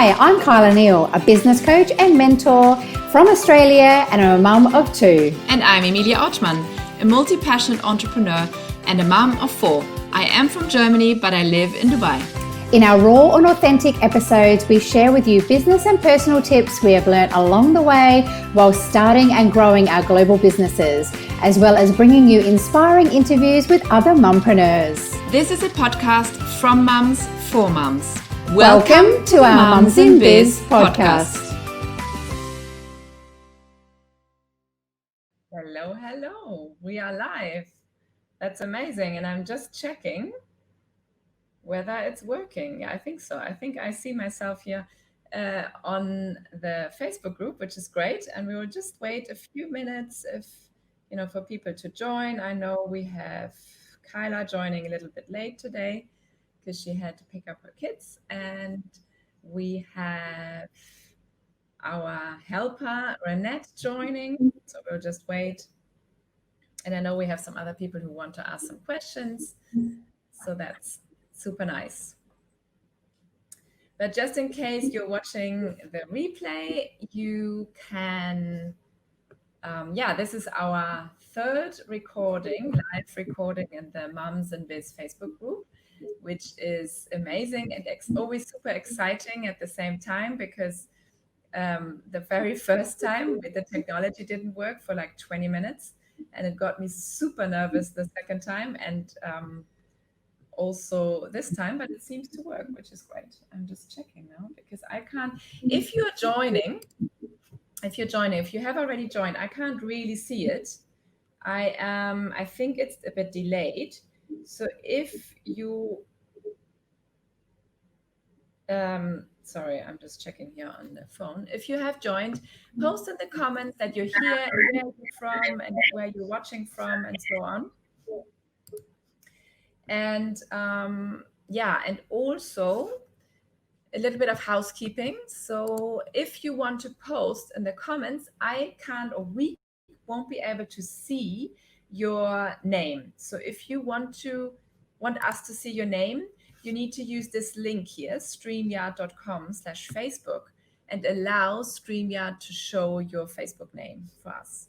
Hi, I'm Kyla Neal, a business coach and mentor from Australia, and I'm a mum of 2. And I'm Emilia Ottmann, a multi-passionate entrepreneur and a mum of 4. I am from Germany, but I live in Dubai. In our raw and authentic episodes, we share with you business and personal tips we have learnt along the way while starting and growing our global businesses, as well as bringing you inspiring interviews with other mumpreneurs. This is a podcast from mums for mums. Welcome to our Mums in Biz podcast. Hello. We are live. That's amazing. And I'm just checking whether it's working. Yeah, I think so. I think I see myself here on the Facebook group, which is great. And we will just wait a few minutes for people to join. I know we have Kyla joining a little bit late today because she had to pick up her kids. And we have our helper, Renette, joining. So we'll just wait. And I know we have some other people who want to ask some questions. So that's super nice. But just in case you're watching the replay, you can, this is our third live recording in the Mums and Biz Facebook group, which is amazing and always super exciting at the same time, because the very first time the technology didn't work for like 20 minutes, and it got me super nervous the second time, and also this time, but it seems to work, which is great. I'm just checking now because I can't, if you have already joined, I can't really see it. I think it's a bit delayed. So if you, sorry, I'm just checking here on the phone. If you have joined, post in the comments that you're here and where you're from and where you're watching from and so on. And and also a little bit of housekeeping. So if you want to post in the comments, we won't be able to see your name. So if you want us to see your name, you need to use this link here, streamyard.com/Facebook, and allow StreamYard to show your Facebook name for us.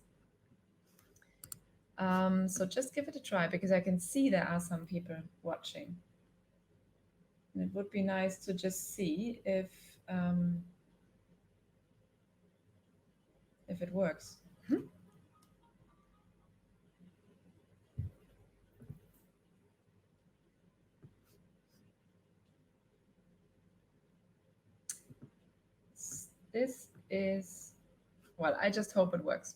So just give it a try, because I can see there are some people watching. And it would be nice to just see if it works. I just hope it works.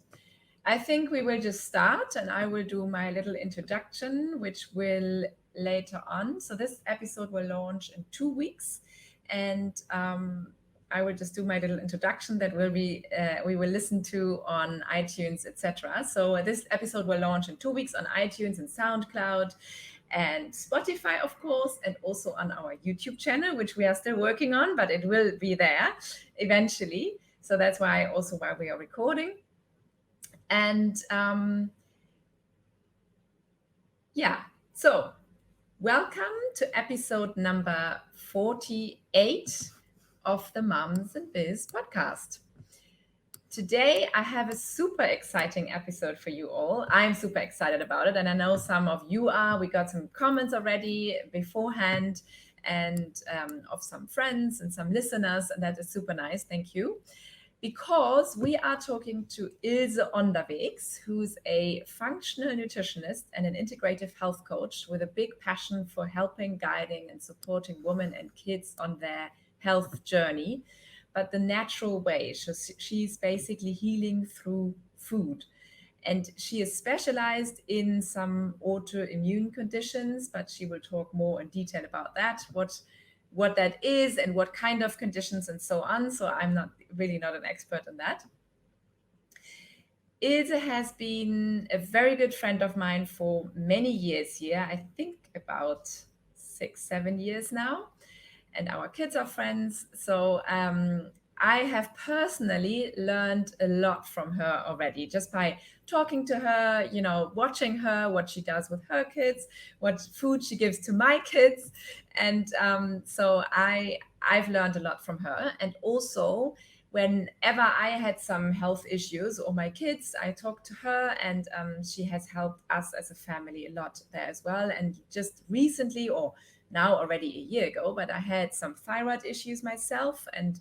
I think we will just start, and I will do my little introduction, which will later on. So this episode will launch in 2 weeks, and I will just do my little introduction that we will listen to on iTunes, etc. So this episode will launch in 2 weeks on iTunes and SoundCloud and Spotify, of course, and also on our YouTube channel, which we are still working on, but it will be there eventually. So that's why we are recording. And so welcome to episode number 48 of the Mums and Biz podcast. Today, I have a super exciting episode for you all. I'm super excited about it, and I know some of you are. We got some comments already beforehand, and of some friends and some listeners, and that is super nice. Thank you. Because we are talking to Ilse Onderweegs, who's a functional nutritionist and an integrative health coach with a big passion for helping, guiding, and supporting women and kids on their health journey, but the natural way. She's basically healing through food. And she is specialized in some autoimmune conditions, but she will talk more in detail about that, what that is and what kind of conditions and so on. So I'm not an expert in that. Ilse has been a very good friend of mine for many years here. I think about 6-7 years now. And our kids are friends. So I have personally learned a lot from her already, just by talking to her, watching her, what she does with her kids, what food she gives to my kids. And so I've learned a lot from her. And also, whenever I had some health issues or my kids, I talked to her, and she has helped us as a family a lot there as well. And just recently, or now already a year ago, but I had some thyroid issues myself, and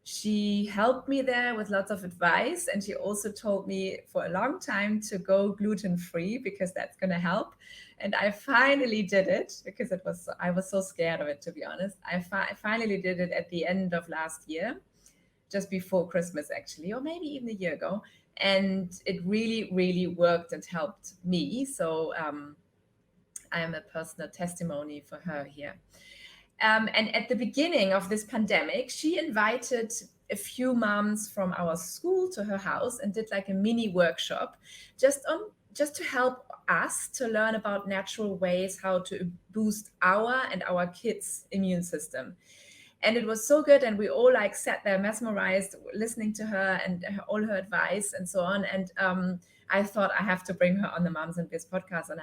she helped me there with lots of advice. And she also told me for a long time to go gluten-free, because that's going to help. And I finally did it, because I was so scared of it, to be honest. I finally did it at the end of last year, just before Christmas, actually, or maybe even a year ago. And it really, really worked and helped me. So I am a personal testimony for her here. And at the beginning of this pandemic, she invited a few moms from our school to her house and did like a mini workshop just to help us to learn about natural ways how to boost our and our kids' immune system. And it was so good. And we all like sat there mesmerized, listening to her and all her advice and so on. And I thought, I have to bring her on the Moms and Biz podcast, and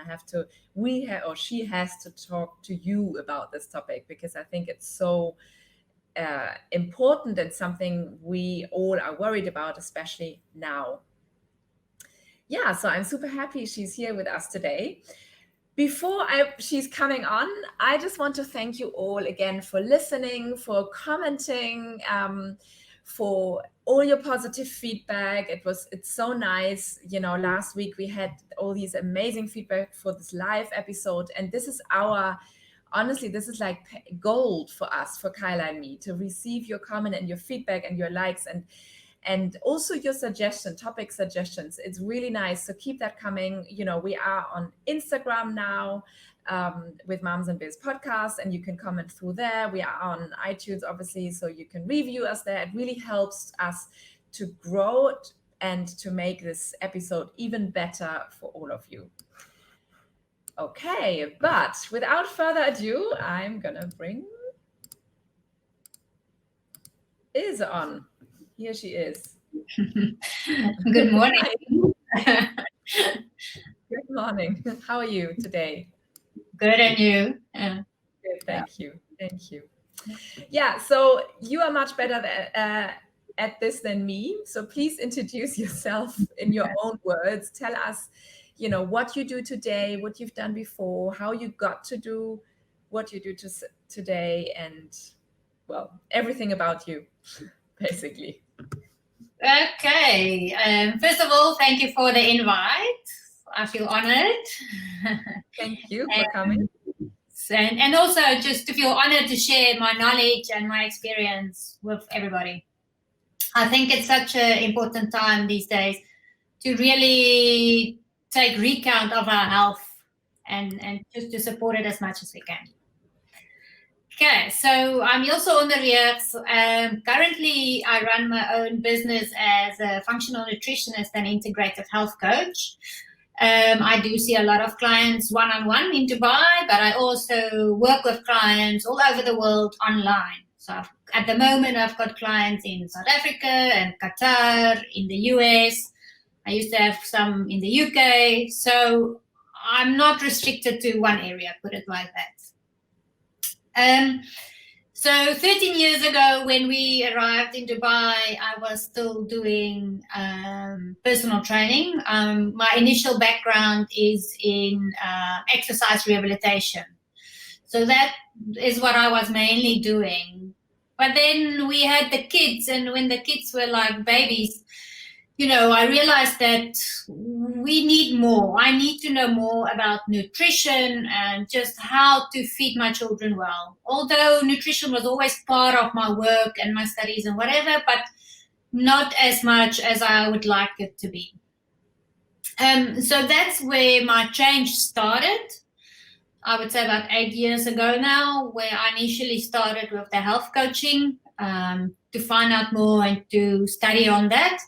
she has to talk to you about this topic, because I think it's so important and something we all are worried about, especially now. Yeah, so I'm super happy she's here with us today. Before she's coming on, I just want to thank you all again for listening, for commenting, for all your positive feedback. It's so nice. Last week we had all these amazing feedback for this live episode, and this is honestly, this is like gold for us, for Kyla and me, to receive your comment and your feedback and your likes and also your topic suggestions. It's really nice. So keep that coming. We are on Instagram now with Moms and Biz Podcast, and you can comment through there. We are on iTunes, obviously, so you can review us there. It really helps us to grow and to make this episode even better for all of you. Okay, but without further ado, I'm gonna bring Ilse on. Here she is. Good morning. Good morning. How are you today? Good, and you? Good, thank you. Thank you. Yeah, so you are much better at this than me. So please introduce yourself in your own words. Tell us, what you do today, what you've done before, how you got to do what you do today, and, well, everything about you, basically. Okay. First of all, thank you for the invite. I feel honored. Thank you for coming. And also just to feel honored to share my knowledge and my experience with everybody. I think it's such an important time these days to really take recount of our health and just to support it as much as we can. Okay, so I'm Ilse Onderweegs. Currently, I run my own business as a functional nutritionist and integrative health coach. I do see a lot of clients one-on-one in Dubai, but I also work with clients all over the world online. So at the moment, I've got clients in South Africa and Qatar, in the US. I used to have some in the UK. So I'm not restricted to one area, put it like that. So 13 years ago, when we arrived in Dubai, I was still doing personal training. My initial background is in exercise rehabilitation. So that is what I was mainly doing. But then we had the kids, and when the kids were like babies, I realized that we need more. I need to know more about nutrition and just how to feed my children well. Although nutrition was always part of my work and my studies and whatever, but not as much as I would like it to be. So that's where my change started. I would say about 8 years ago now, where I initially started with the health coaching to find out more and to study on that.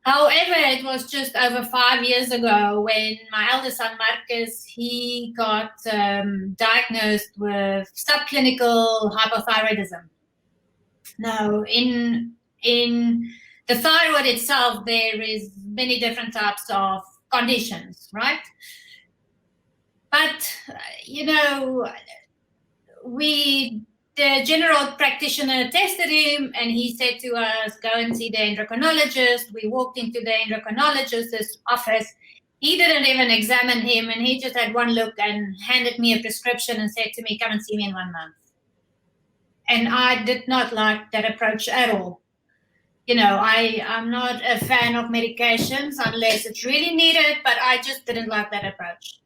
However, it was just over 5 years ago when my eldest son, Marcus, he got diagnosed with subclinical hypothyroidism. Now, in in the thyroid itself, there is many different types of conditions, right? But, the general practitioner tested him and he said to us, go and see the endocrinologist. We walked into the endocrinologist's office. He didn't even examine him and he just had one look and handed me a prescription and said to me, come and see me in 1 month. And I did not like that approach at all. I'm not a fan of medications unless it's really needed, but I just didn't like that approach.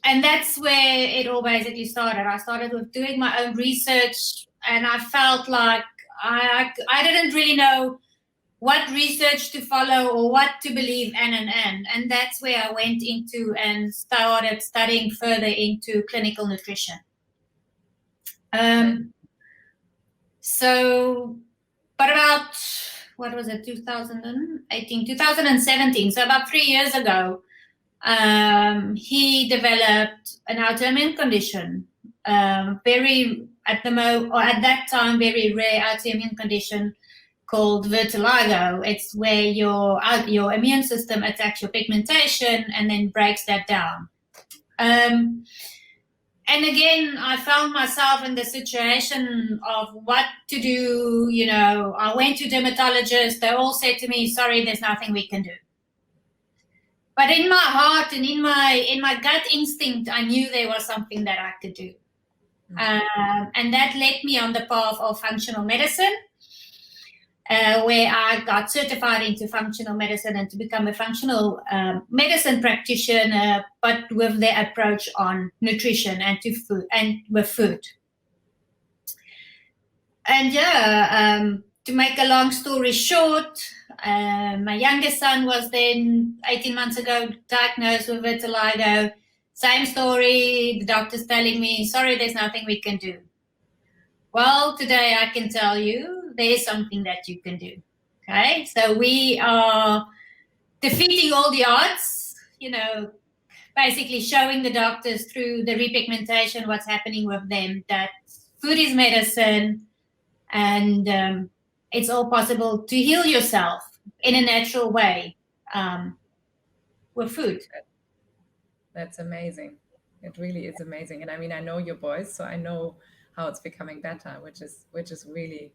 And that's where it all basically started. I started with doing my own research, and I felt like I didn't really know what research to follow or what to believe and that's where I went into and started studying further into clinical nutrition. But about, 2017, so about 3 years ago, he developed an autoimmune condition, at that time, very rare autoimmune condition called vitiligo. It's where your immune system attacks your pigmentation and then breaks that down. And again, I found myself in the situation of what to do. I went to dermatologists. They all said to me, sorry, there's nothing we can do. But in my heart and in my gut instinct, I knew there was something that I could do. And that led me on the path of functional medicine, where I got certified into functional medicine and to become a functional medicine practitioner, but with the approach on nutrition and with food. And to make a long story short, my youngest son was then 18 months ago diagnosed with vitiligo. Same story, the doctor's telling me, sorry, there's nothing we can do. Well, today I can tell you there is something that you can do. Okay, so we are defeating all the odds, basically showing the doctors through the repigmentation what's happening with them, that food is medicine and it's all possible to heal yourself in a natural way with food. That's amazing. It really is amazing. And I mean, I know your boys, so I know how it's becoming better, which is really,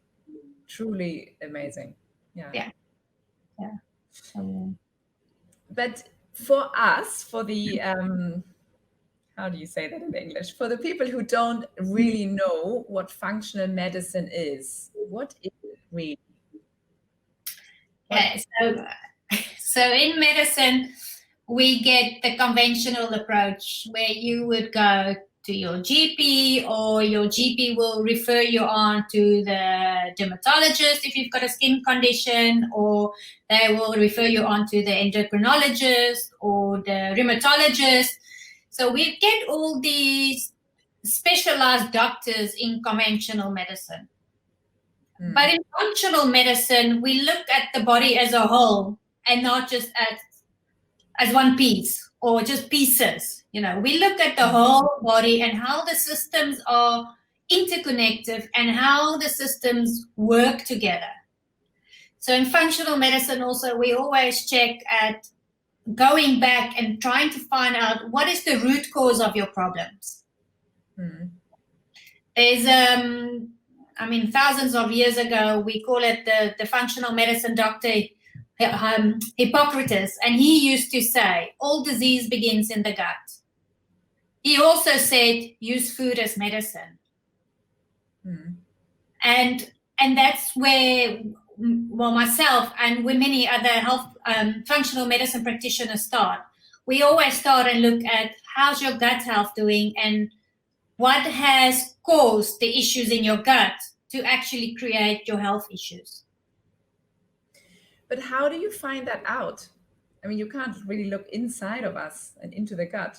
truly amazing. Yeah. But for us, for the, how do you say that in English? For the people who don't really know what functional medicine is, what is it really? Okay, so in medicine, we get the conventional approach where you would go to your GP, or your GP will refer you on to the dermatologist if you've got a skin condition, or they will refer you on to the endocrinologist or the rheumatologist. So we get all these specialized doctors in conventional medicine. But in functional medicine, we look at the body as a whole and not just as one piece or just pieces. We look at the whole body and how the systems are interconnected and how the systems work together. So in functional medicine also, we always check at going back and trying to find out what is the root cause of your problems. There's thousands of years ago, we call it the functional medicine doctor Hippocrates, and he used to say, all disease begins in the gut. He also said, use food as medicine. And that's where, myself and with many other health functional medicine practitioners start. We always start and look at how's your gut health doing and what has caused the issues in your gut to actually create your health issues. But how do you find that out? I mean, you can't really look inside of us and into the gut.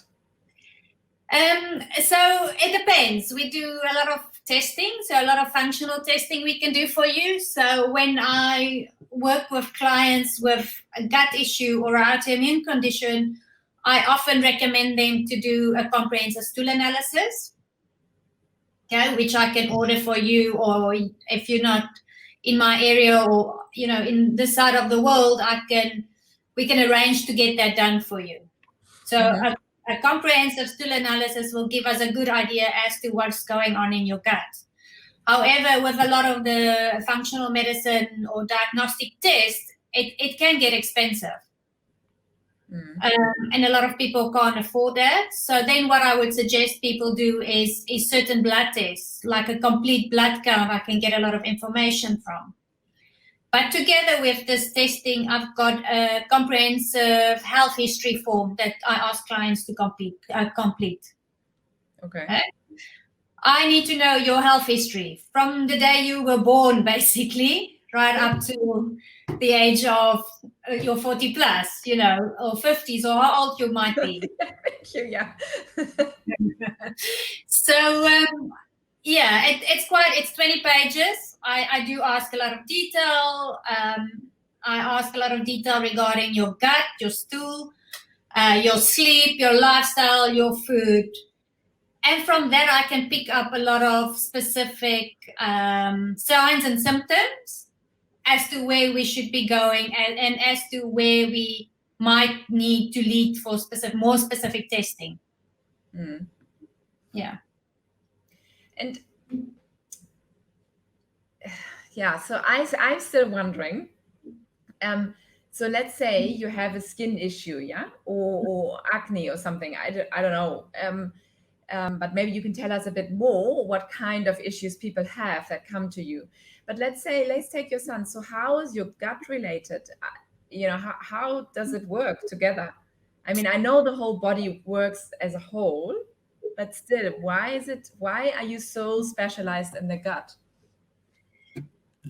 So it depends. We do a lot of testing, so a lot of functional testing we can do for you. So when I work with clients with a gut issue or an autoimmune condition, I often recommend them to do a comprehensive stool analysis, which I can order for you, or if you're not in my area or, in this side of the world, we can arrange to get that done for you. So a comprehensive stool analysis will give us a good idea as to what's going on in your gut. However, with a lot of the functional medicine or diagnostic tests, it can get expensive. And a lot of people can't afford that. So then what I would suggest people do is certain blood tests, like a complete blood count I can get a lot of information from. But together with this testing, I've got a comprehensive health history form that I ask clients to complete. Okay. I need to know your health history from the day you were born, basically, right up to the age of your 40 plus, or 50s, or how old you might be. Thank you, yeah. So, it's 20 pages. I do ask a lot of detail. I ask a lot of detail regarding your gut, your stool, your sleep, your lifestyle, your food. And from that, I can pick up a lot of specific signs and symptoms as to where we should be going and as to where we might need to lead for more specific testing. Yeah. And so I'm still wondering. So let's say you have a skin issue, or acne or something. I don't know. But maybe you can tell us a bit more what kind of issues people have that come to you. But let's take your son. So how is your gut related? How does it work together? I mean, I know the whole body works as a whole, but still, why are you so specialized in the gut?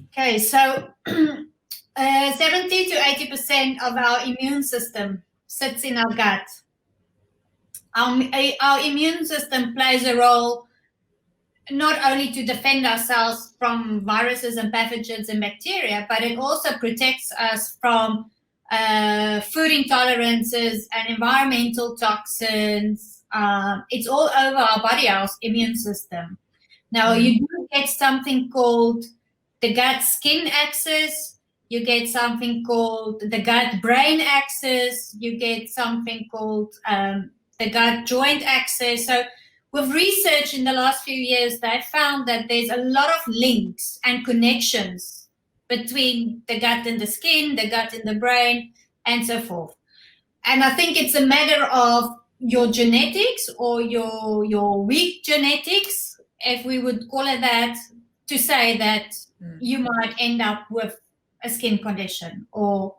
Okay, so 70 to 80% of our immune system sits in our gut. Our immune system plays a role not only to defend ourselves from viruses and pathogens and bacteria, but it also protects us from food intolerances and environmental toxins. It's all over our body, our immune system. Now, you do get something called the gut-skin axis. You get something called the gut-brain axis. You get something called the gut-joint axis. So with research in the last few years, they found that there's a lot of links and connections between the gut and the skin, the gut and the brain, and so forth. And I think it's a matter of your genetics or your weak genetics, if we would call it that, to say that you might end up with a skin condition or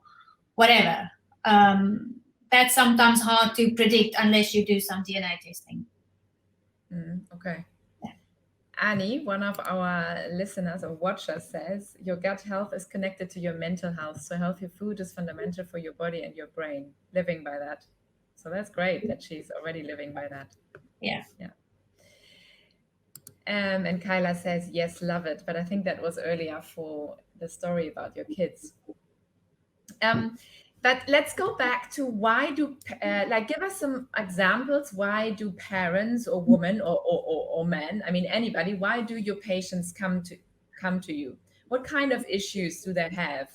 whatever. That's sometimes hard to predict unless you do some DNA testing. Okay. Yeah. Annie, one of our listeners or watchers, says your gut health is connected to your mental health. So healthy food is fundamental for your body and your brain. Living by that. So that's great that she's already living by that. Yeah. Yeah. And Kyla says, yes, love it. But I think that was earlier for the story about your kids. But let's go back to why do, give us some examples. Why do parents or women or men, I mean, anybody, why do your patients come to you? What kind of issues do they have?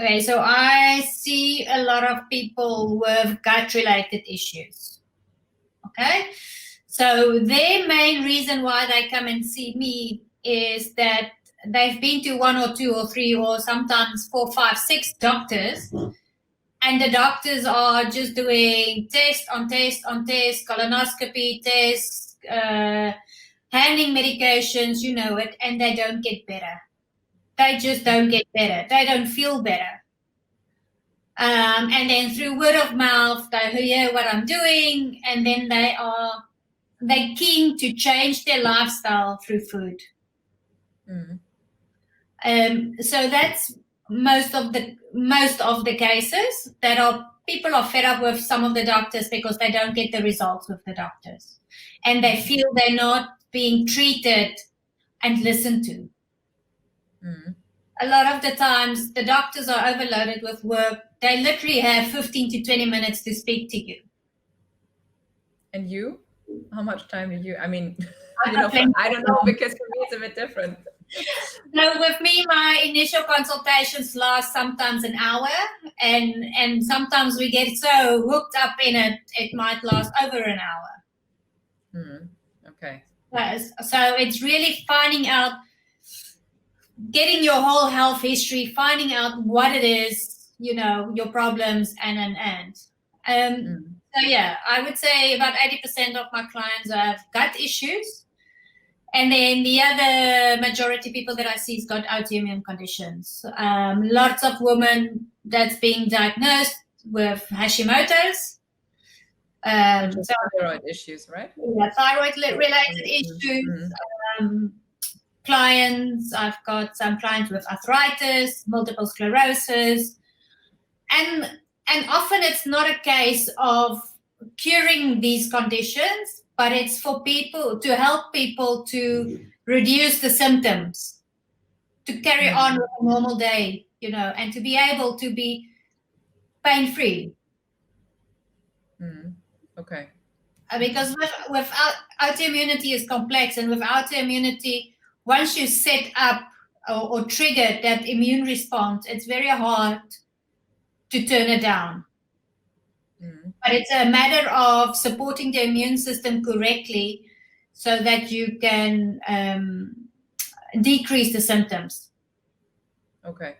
Okay, so I see a lot of people with gut-related issues. Okay, so their main reason why they come and see me is that they've been to 1 or 2 or 3 or sometimes 4, 5, 6 doctors, and the doctors are just doing test on test on test, colonoscopy tests, handing medications, you know it, and they don't get better. They just don't get better. They don't feel better. And then through word of mouth, they hear what I'm doing, and then they're keen to change their lifestyle through food. So that's most of the cases that people are fed up with some of the doctors because they don't get the results with the doctors, and they feel they're not being treated and listened to. A lot of the times the doctors are overloaded with work. They literally have 15 to 20 minutes to speak to you. And you? How much time do you? I mean, I don't know, because for me it's a bit different. So with me, my initial consultations last sometimes an hour, and sometimes we get so hooked up in it, it might last over an hour. Okay. So it's really finding out, getting your whole health history, finding out what it is, your problems, So yeah, I would say about 80% of my clients have gut issues. And then the other majority people that I see has got autoimmune conditions. Lots of women that's being diagnosed with Hashimoto's. Thyroid issues, right? Yeah, thyroid-related issues. Clients, I've got some clients with arthritis, multiple sclerosis. And often it's not a case of curing these conditions, but it's for people to help people to reduce the symptoms, to carry on with a normal day, and to be able to be pain-free. Okay. Because without autoimmunity is complex, and with autoimmunity, once you set up or trigger that immune response, it's very hard to turn it down. But it's a matter of supporting the immune system correctly so that you can decrease the symptoms. Okay.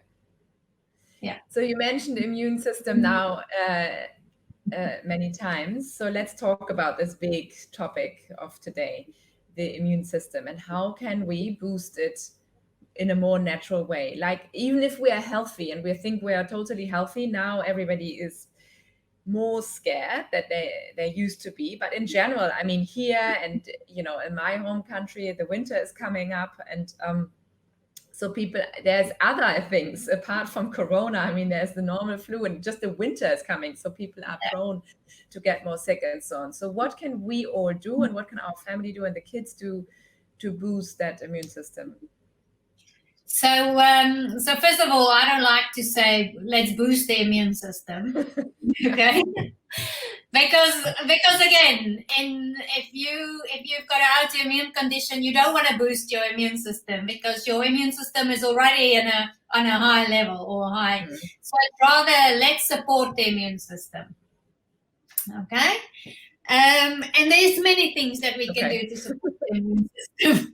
Yeah. So you mentioned immune system now many times. So let's talk about this big topic of today, the immune system, and how can we boost it in a more natural way? Like, even if we are healthy and we think we are totally healthy, now everybody is more scared that they used to be. But in general, I mean, here and, in my home country, the winter is coming up, and so there's other things apart from Corona. I mean, there's the normal flu, and just the winter is coming. So people are prone to get more sick and so on. So what can we all do, and what can our family do and the kids do to boost that immune system? So first of all, I don't like to say let's boost the immune system, okay? because again, if you've got an autoimmune condition, you don't want to boost your immune system because your immune system is already on a high level or high. So I'd rather let's support the immune system, okay? And there's many things that we can do to support the immune system.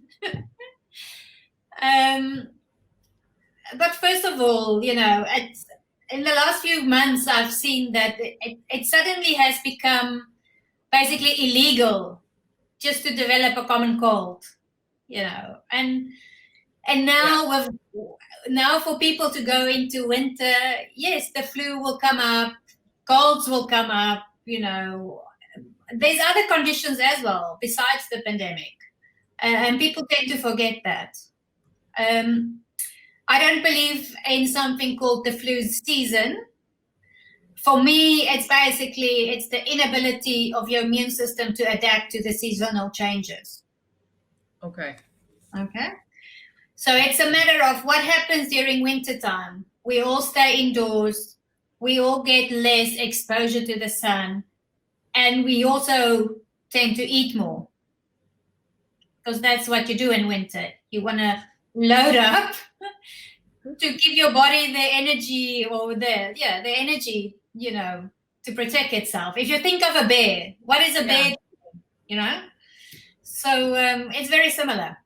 But first of all, in the last few months, I've seen that it suddenly has become basically illegal just to develop a common cold, and now for people to go into winter, yes, the flu will come up, colds will come up, there's other conditions as well besides the pandemic, and people tend to forget that. I don't believe in something called the flu season. For me, it's the inability of your immune system to adapt to the seasonal changes. Okay. So it's a matter of what happens during winter time. We all stay indoors. We all get less exposure to the sun. And we also tend to eat more. Because that's what you do in winter. You want to load up to give your body the energy to protect itself. If you think of a bear, what is a bear? So it's very similar.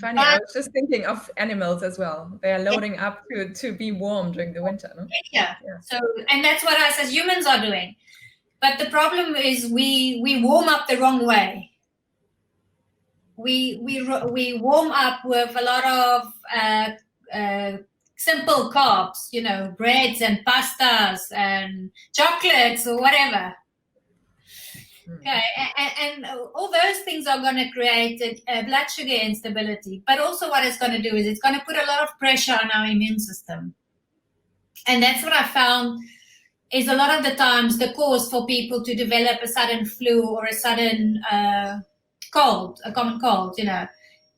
Funny, I was just thinking of animals as well. They are loading up to be warm during the winter, no? Yeah. So, and that's what us as humans are doing. But the problem is we warm up the wrong way. We warm up with a lot of simple carbs, breads and pastas and chocolates or whatever. Okay, and all those things are going to create a blood sugar instability. But also what it's going to do is it's going to put a lot of pressure on our immune system. And that's what I found is a lot of the times the cause for people to develop a sudden flu or a sudden cold, a common cold,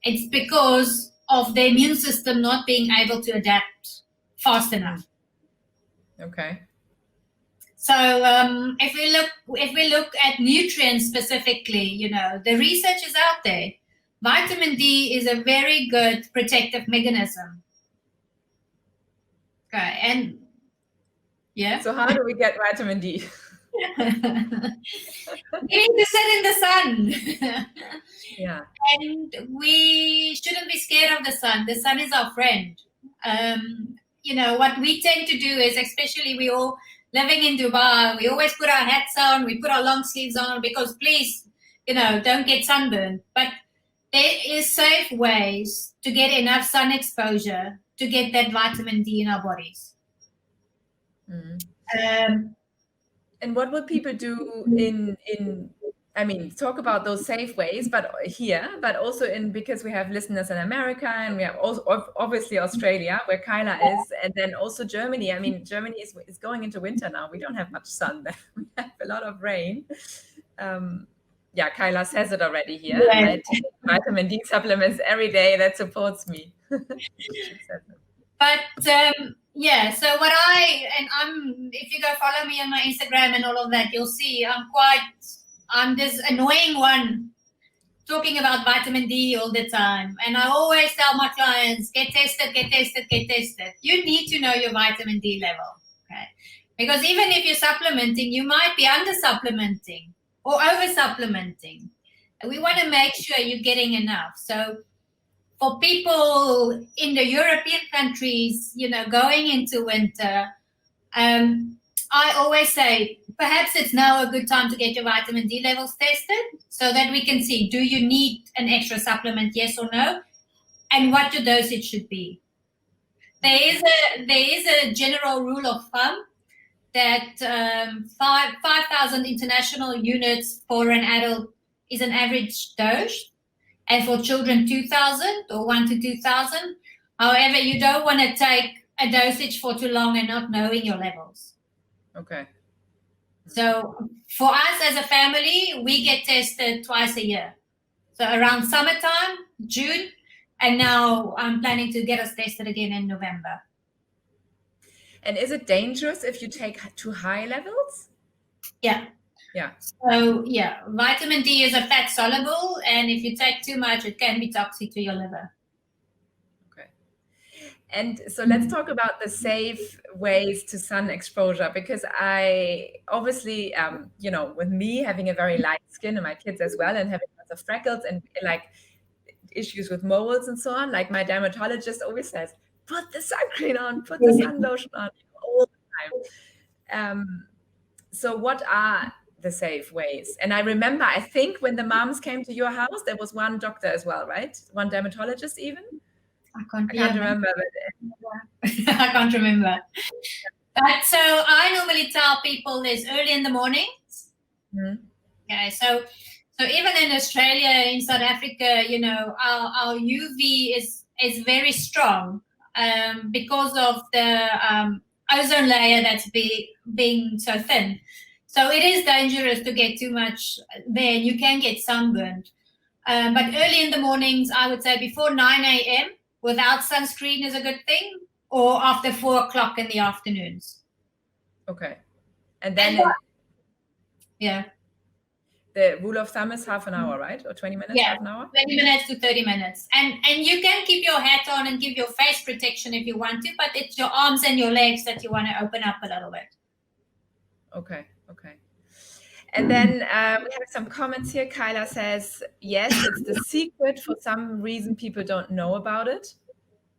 it's because of the immune system not being able to adapt fast enough. Okay. So if we look at nutrients specifically, the research is out there. vitamin D is a very good protective mechanism. Okay, and yeah. So how do we get vitamin D? We need to sit in the sun. Yeah. And we shouldn't be scared of the sun. The sun is our friend. What we tend to do is, especially we all living in Dubai, we always put our hats on, we put our long sleeves on because please, don't get sunburned. But there is safe ways to get enough sun exposure to get that vitamin D in our bodies. And what would people do talk about those safe ways, but also because we have listeners in America and we have also obviously Australia where Kyla is, and then also Germany. I mean, Germany is going into winter now. We don't have much sun there. We have a lot of rain. Kyla says it already here. Yeah. I take vitamin D supplements every day. That supports me. But so if you go follow me on my Instagram and all of that, you'll see I'm this annoying one talking about vitamin D all the time. And I always tell my clients, get tested. You need to know your vitamin D level, okay? Because even if you're supplementing, you might be under supplementing or over supplementing. And we want to make sure you're getting enough. So for people in the European countries, going into winter, I always say, perhaps it's now a good time to get your vitamin D levels tested so that we can see, do you need an extra supplement, yes or no, and what your dosage should be. There is a general rule of thumb that 5,000 international units for an adult is an average dose. And for children, 2,000 or 1 to 2,000. However, you don't want to take a dosage for too long and not knowing your levels. Okay. So for us as a family, we get tested twice a year. So around summertime, June, and now I'm planning to get us tested again in November. And is it dangerous if you take too high levels? Yeah. Yeah. So vitamin D is a fat soluble, and if you take too much, it can be toxic to your liver. Okay. And so let's talk about the safe ways to sun exposure, because I obviously, with me having a very light skin and my kids as well, and having lots of freckles and like issues with moles and so on, like my dermatologist always says, put the sun cream on, put the sun lotion on all the time. So what are the safe ways? And I remember, I think when the moms came to your house, there was one doctor as well, right? One dermatologist even? I can't remember. I can't remember. But so I normally tell people this early in the mornings. Mm-hmm. Okay, so even in Australia, in South Africa, our UV is very strong because of the ozone layer that's being so thin. So it is dangerous to get too much there. You can get sunburned. But early in the mornings, I would say before 9 a.m. without sunscreen is a good thing, or after 4 o'clock in the afternoons. Okay. And then the rule of thumb is half an hour, right? Or 20 minutes, half an hour? 20 minutes to 30 minutes. And you can keep your hat on and give your face protection if you want to, but it's your arms and your legs that you want to open up a little bit. Okay. And then we have some comments here. Kyla says, yes, it's the secret. For some reason, people don't know about it.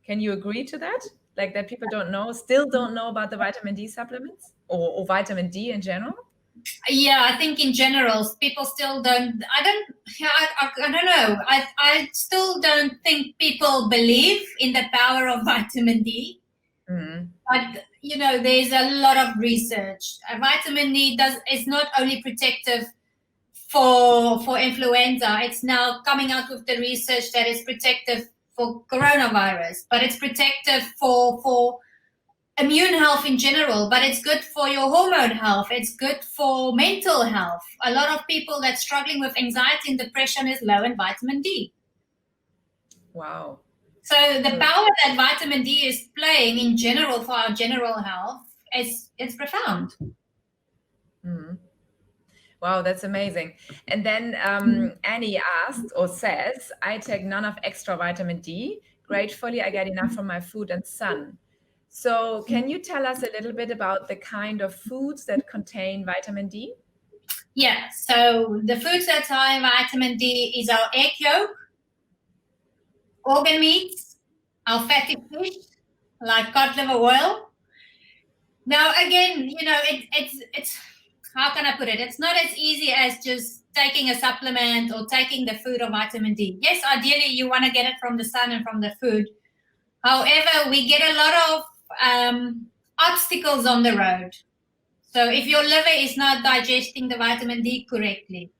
Can you agree to that? Like that people still don't know about the vitamin D supplements or vitamin D in general? Yeah, I think in general, people still don't. I don't know. I still don't think people believe in the power of vitamin D. Mm-hmm. But there's a lot of research. Vitamin D is not only protective for influenza. It's now coming out with the research that is protective for coronavirus, but it's protective for immune health in general, but it's good for your hormone health. It's good for mental health. A lot of people that's struggling with anxiety and depression is low in vitamin D. Wow. So the power that vitamin D is playing in general for our general health is profound. Mm-hmm. Wow, that's amazing. And then Annie asked or says, I take none of extra vitamin D. Gratefully, I get enough from my food and sun. So can you tell us a little bit about the kind of foods that contain vitamin D? Yeah, so the foods that's high in vitamin D is our egg yolk, organ meats, our fatty fish, like cod liver oil. Now, again, it's how can I put it? It's not as easy as just taking a supplement or taking the food or vitamin D. Yes, ideally, you want to get it from the sun and from the food. However, we get a lot of obstacles on the road. So if your liver is not digesting the vitamin D correctly,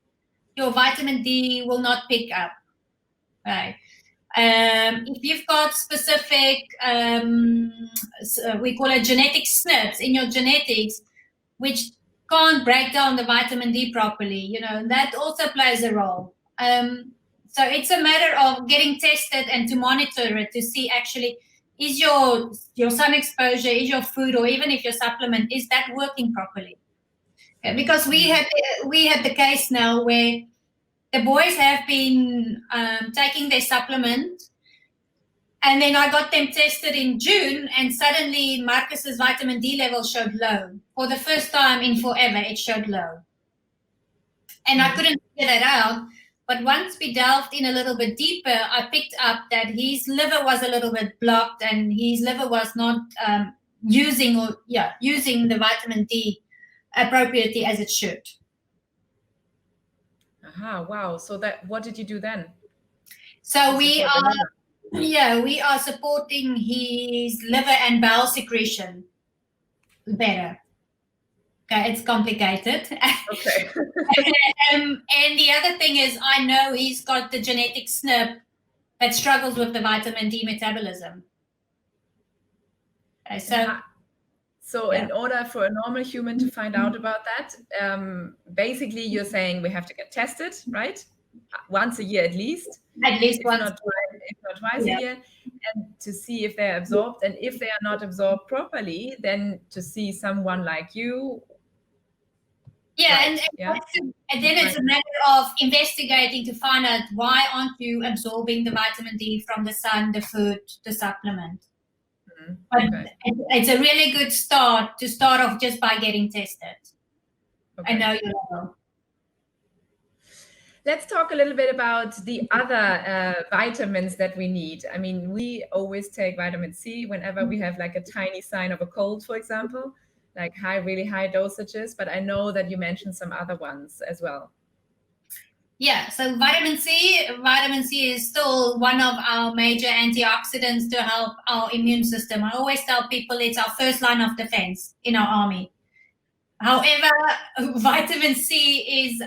your vitamin D will not pick up. Right. If you've got specific, we call it genetic SNPs in your genetics, which can't break down the vitamin D properly, that also plays a role. So it's a matter of getting tested and to monitor it to see actually, is your sun exposure, is your food, or even if your supplement, is that working properly? Because we had the case now where the boys have been taking their supplement, and then I got them tested in June, and suddenly Marcus's vitamin D level showed low. For the first time in forever, it showed low. And I couldn't figure that out. But once we delved in a little bit deeper, I picked up that his liver was a little bit blocked and his liver was not using the vitamin D appropriately as it should. Wow. So what did you do then? So we are supporting his liver and bowel secretion better. Okay, it's complicated. Okay. And the other thing is, I know he's got the genetic SNP that struggles with the vitamin D metabolism. Okay, so in order for a normal human to find out about that, basically you're saying we have to get tested, right? Once a year at least. At least if once. Not twice a year, and to see if they're absorbed. And if they are not absorbed properly, then to see someone like you. Yeah, right. And then it's a matter of investigating to find out why aren't you absorbing the vitamin D from the sun, the food, the supplement. But it's a really good start to start off just by getting tested. I know you will. Let's talk a little bit about the other vitamins that we need. I mean, we always take vitamin C whenever we have like a tiny sign of a cold, for example, like really high dosages. But I know that you mentioned some other ones as well. Yeah, so vitamin C is still one of our major antioxidants to help our immune system. I always tell people it's our first line of defense in our army. However, vitamin C is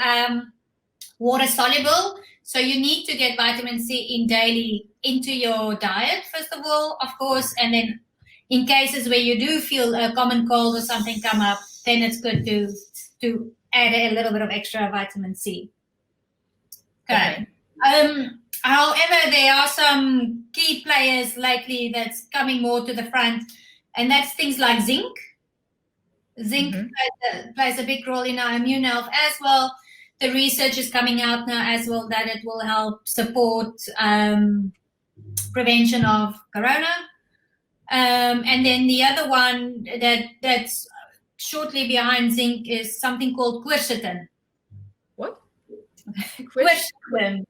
water soluble, so you need to get vitamin C daily into your diet, first of all, of course, and then in cases where you do feel a common cold or something come up, then it's good to add a little bit of extra vitamin C. Okay. However, there are some key players lately that's coming more to the front, and that's things like zinc. Zinc plays a big role in our immune health as well. The research is coming out now as well that it will help support prevention of corona. And then the other one that's shortly behind zinc is something called quercetin. What? Quercetin.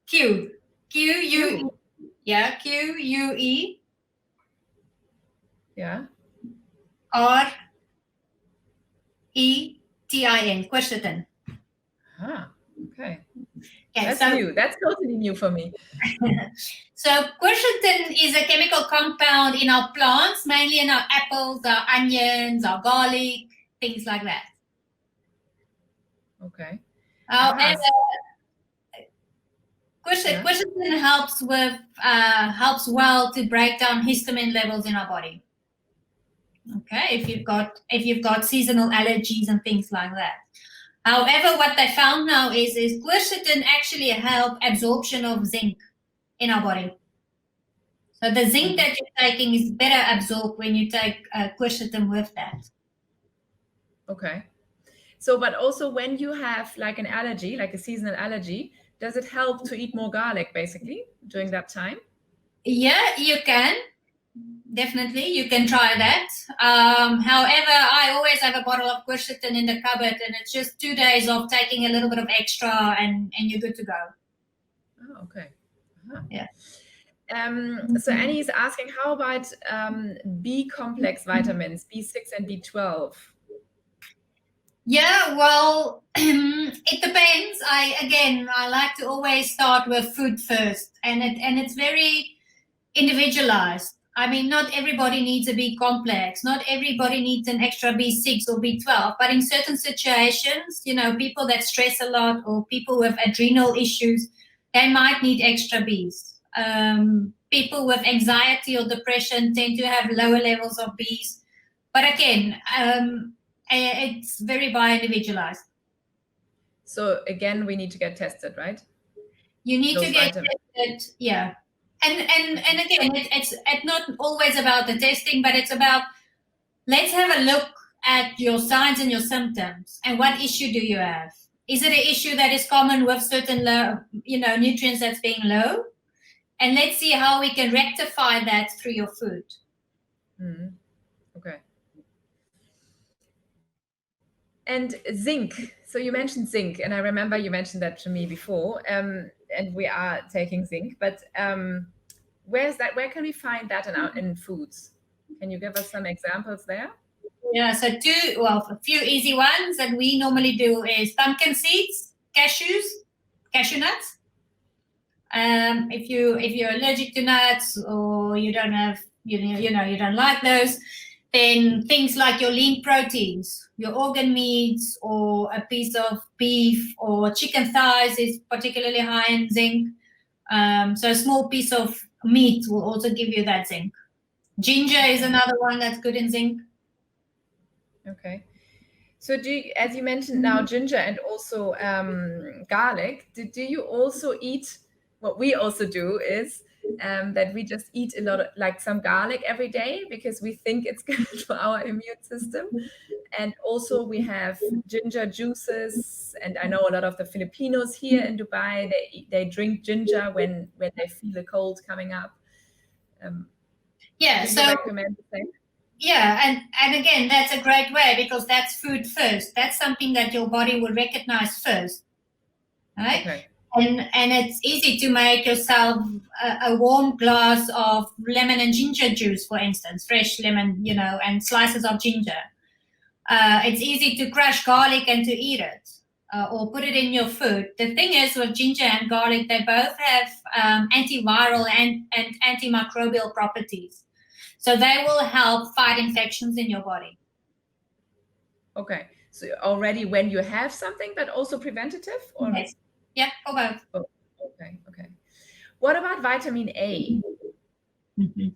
Q-U-E. Yeah, Q-U-E. Yeah. R-E-T-I-N. Quercetin. Okay. Yeah, that's new. That's totally new for me. So quercetin is a chemical compound in our plants, mainly in our apples, our onions, our garlic, things like that. Okay. Quercetin helps well to break down histamine levels in our body. Okay, if you've got seasonal allergies and things like that. However, what they found now is quercetin actually help absorption of zinc in our body. So the zinc that you're taking is better absorbed when you take quercetin with that. Okay. So, but also when you have like an allergy, like a seasonal allergy, does it help to eat more garlic basically during that time? Yeah, you can. Definitely, you can try that. However, I always have a bottle of quercetin in the cupboard, and it's just 2 days of taking a little bit of extra, and you're good to go. Oh, okay. Uh-huh. Yeah. So Annie is asking, how about B complex vitamins, B6 and B12? Yeah, well, it depends. I like to always start with food first, and it's very individualized. I mean, not everybody needs a B complex. Not everybody needs an extra B6 or B12. But in certain situations, people that stress a lot or people with adrenal issues, they might need extra Bs. People with anxiety or depression tend to have lower levels of Bs. But again, it's very individualized. So again, we need to get tested, right? You need to get tested, yeah. And again, it's not always about the testing, but it's about, let's have a look at your signs and your symptoms and what issue do you have. Is it an issue that is common with certain nutrients that's being low? And let's see how we can rectify that through your food. Mm-hmm. Okay. And zinc. So you mentioned zinc, and I remember you mentioned that to me before. And we are taking zinc, but where's that? Where can we find that in foods? Can you give us some examples there? Yeah, so a few easy ones that we normally do is pumpkin seeds, cashews, cashew nuts. If you're allergic to nuts or you don't have, you don't like those, then things like your lean proteins, your organ meats, or a piece of beef or chicken thighs is particularly high in zinc. So a small piece of meat will also give you that zinc. Ginger is another one that's good in zinc. Okay. So as you mentioned now, ginger and also garlic, do you also eat, what we also do is that we just eat a lot of, like some garlic every day because we think it's good for our immune system. And also we have ginger juices, and I know a lot of the Filipinos here in Dubai, they drink ginger when they feel a cold coming up. Yeah, so recommend the same? Yeah, and again, that's a great way because that's food first. That's something that your body will recognize first, right? Okay. And it's easy to make yourself a warm glass of lemon and ginger juice, for instance, fresh lemon, and slices of ginger. It's easy to crush garlic and to eat it or put it in your food. The thing is with ginger and garlic, they both have antiviral and antimicrobial properties. So they will help fight infections in your body. Okay. So already when you have something, but also preventative? Or? Yes. Yeah, for both. Oh, okay. What about vitamin A? Mm-hmm.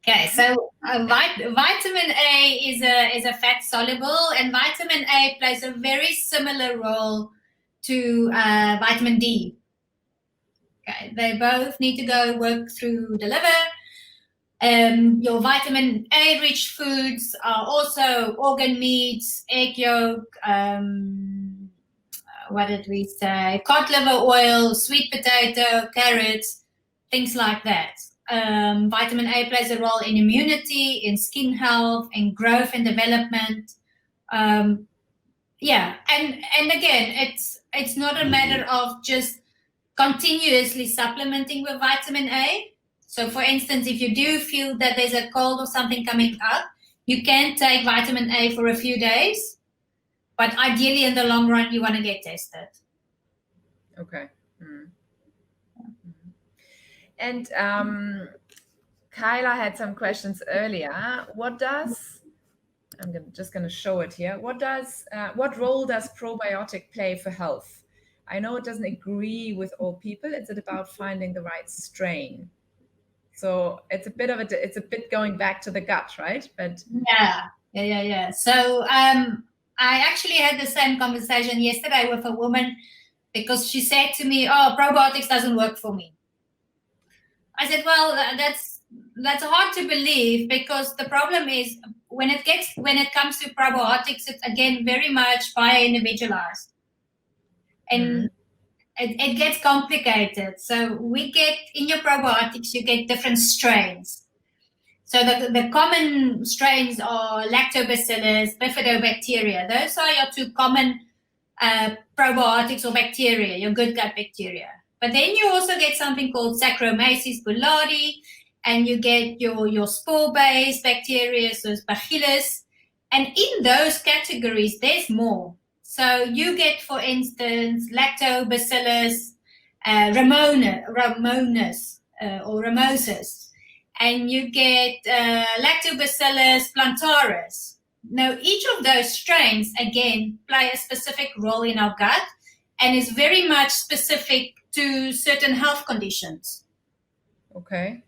Okay, so vitamin A is a fat soluble, and vitamin A plays a very similar role to vitamin D. Okay, they both need to go work through the liver. Your vitamin A rich foods are also organ meats, egg yolk, what did we say? Cod liver oil, sweet potato, carrots, things like that. Vitamin A plays a role in immunity, in skin health, in growth and development. Yeah, and again, it's not a matter of just continuously supplementing with vitamin A. So, for instance, if you do feel that there's a cold or something coming up, you can take vitamin A for a few days. But ideally, in the long run, you want to get tested. Okay. And Kyla had some questions earlier. I'm just going to show it here. What role does probiotic play for health? I know it doesn't agree with all people. It's about finding the right strain. So it's a bit going back to the gut, right? But yeah. So I actually had the same conversation yesterday with a woman because she said to me, "Oh, probiotics doesn't work for me." I said, "Well, that's hard to believe because the problem is when it comes to probiotics, it's again very much bio-individualized, and it gets complicated. So we get in your probiotics, you get different strains. So the common strains are lactobacillus, bifidobacteria. Those are your two common probiotics or bacteria, your good gut bacteria. But then you also get something called Saccharomyces boulardii, and you get your spore-based bacteria, so it's Bacillus. And in those categories, there's more. So you get, for instance, Lactobacillus ramosus, and you get Lactobacillus plantaris. Now, each of those strains, again, play a specific role in our gut and is very much specific to certain health conditions. Okay.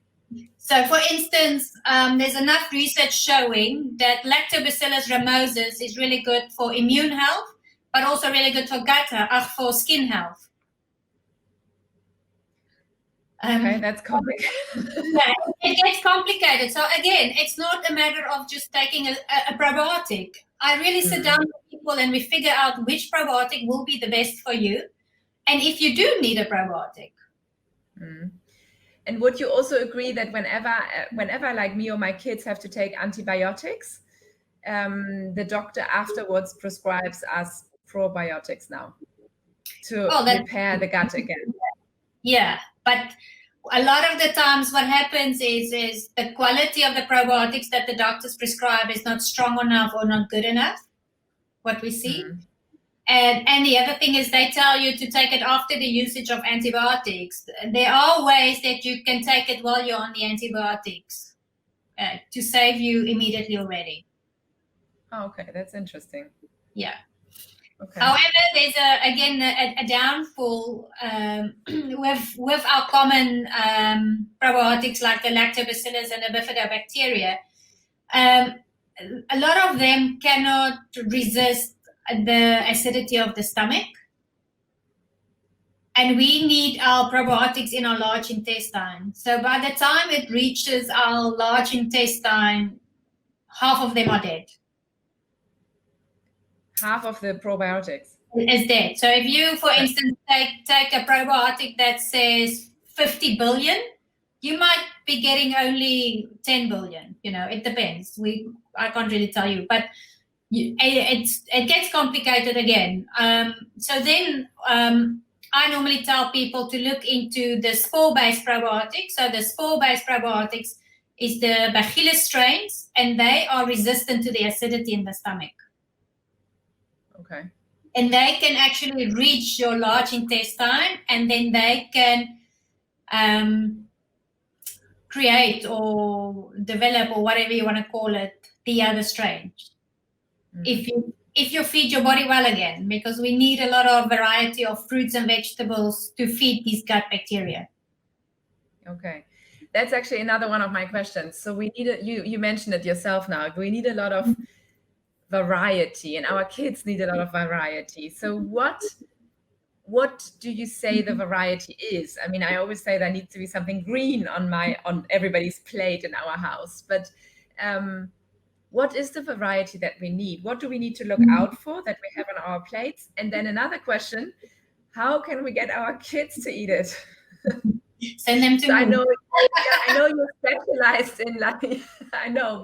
So, for instance, there's enough research showing that Lactobacillus ramosus is really good for immune health, but also really good for for skin health. Okay, that's complicated. Yeah, it gets complicated. So again, it's not a matter of just taking a probiotic. I really sit down with people and we figure out which probiotic will be the best for you, and if you do need a probiotic. And would you also agree that whenever like me or my kids have to take antibiotics, the doctor afterwards prescribes us probiotics now to repair the gut again? Yeah, but a lot of the times what happens is the quality of the probiotics that the doctors prescribe is not strong enough or not good enough, what we see. And the other thing is they tell you to take it after the usage of antibiotics. There are ways that you can take it while you're on the antibiotics to save you immediately already. Oh, okay, that's interesting. Yeah. Okay. However, there's a downfall with our common probiotics like the lactobacillus and the bifidobacteria. A lot of them cannot resist the acidity of the stomach, and we need our probiotics in our large intestine. So by the time it reaches our large intestine, half of them are dead. Half of the probiotics is dead. So if you, for instance, take a probiotic that says 50 billion, you might be getting only 10 billion. You know, it depends. I can't really tell you, but it gets complicated again. So then I normally tell people to look into the spore-based probiotics. So the spore-based probiotics is the Bacillus strains, and they are resistant to the acidity in the stomach. Okay. And they can actually reach your large intestine, and then they can create or develop, or whatever you want to call it, the other strains. If you feed your body well again, because we need a lot of variety of fruits and vegetables to feed these gut bacteria. Okay. That's actually another one of my questions. So we need you mentioned it yourself now. We need a lot of variety, and our kids need a lot of variety. So what do you say the variety is? I mean, I always say there needs to be something green on everybody's plate in our house, but what is the variety that we need? What do we need to look out for that we have on our plates? And then another question, how can we get our kids to eat it? Send them to me. I know you're specialized in I know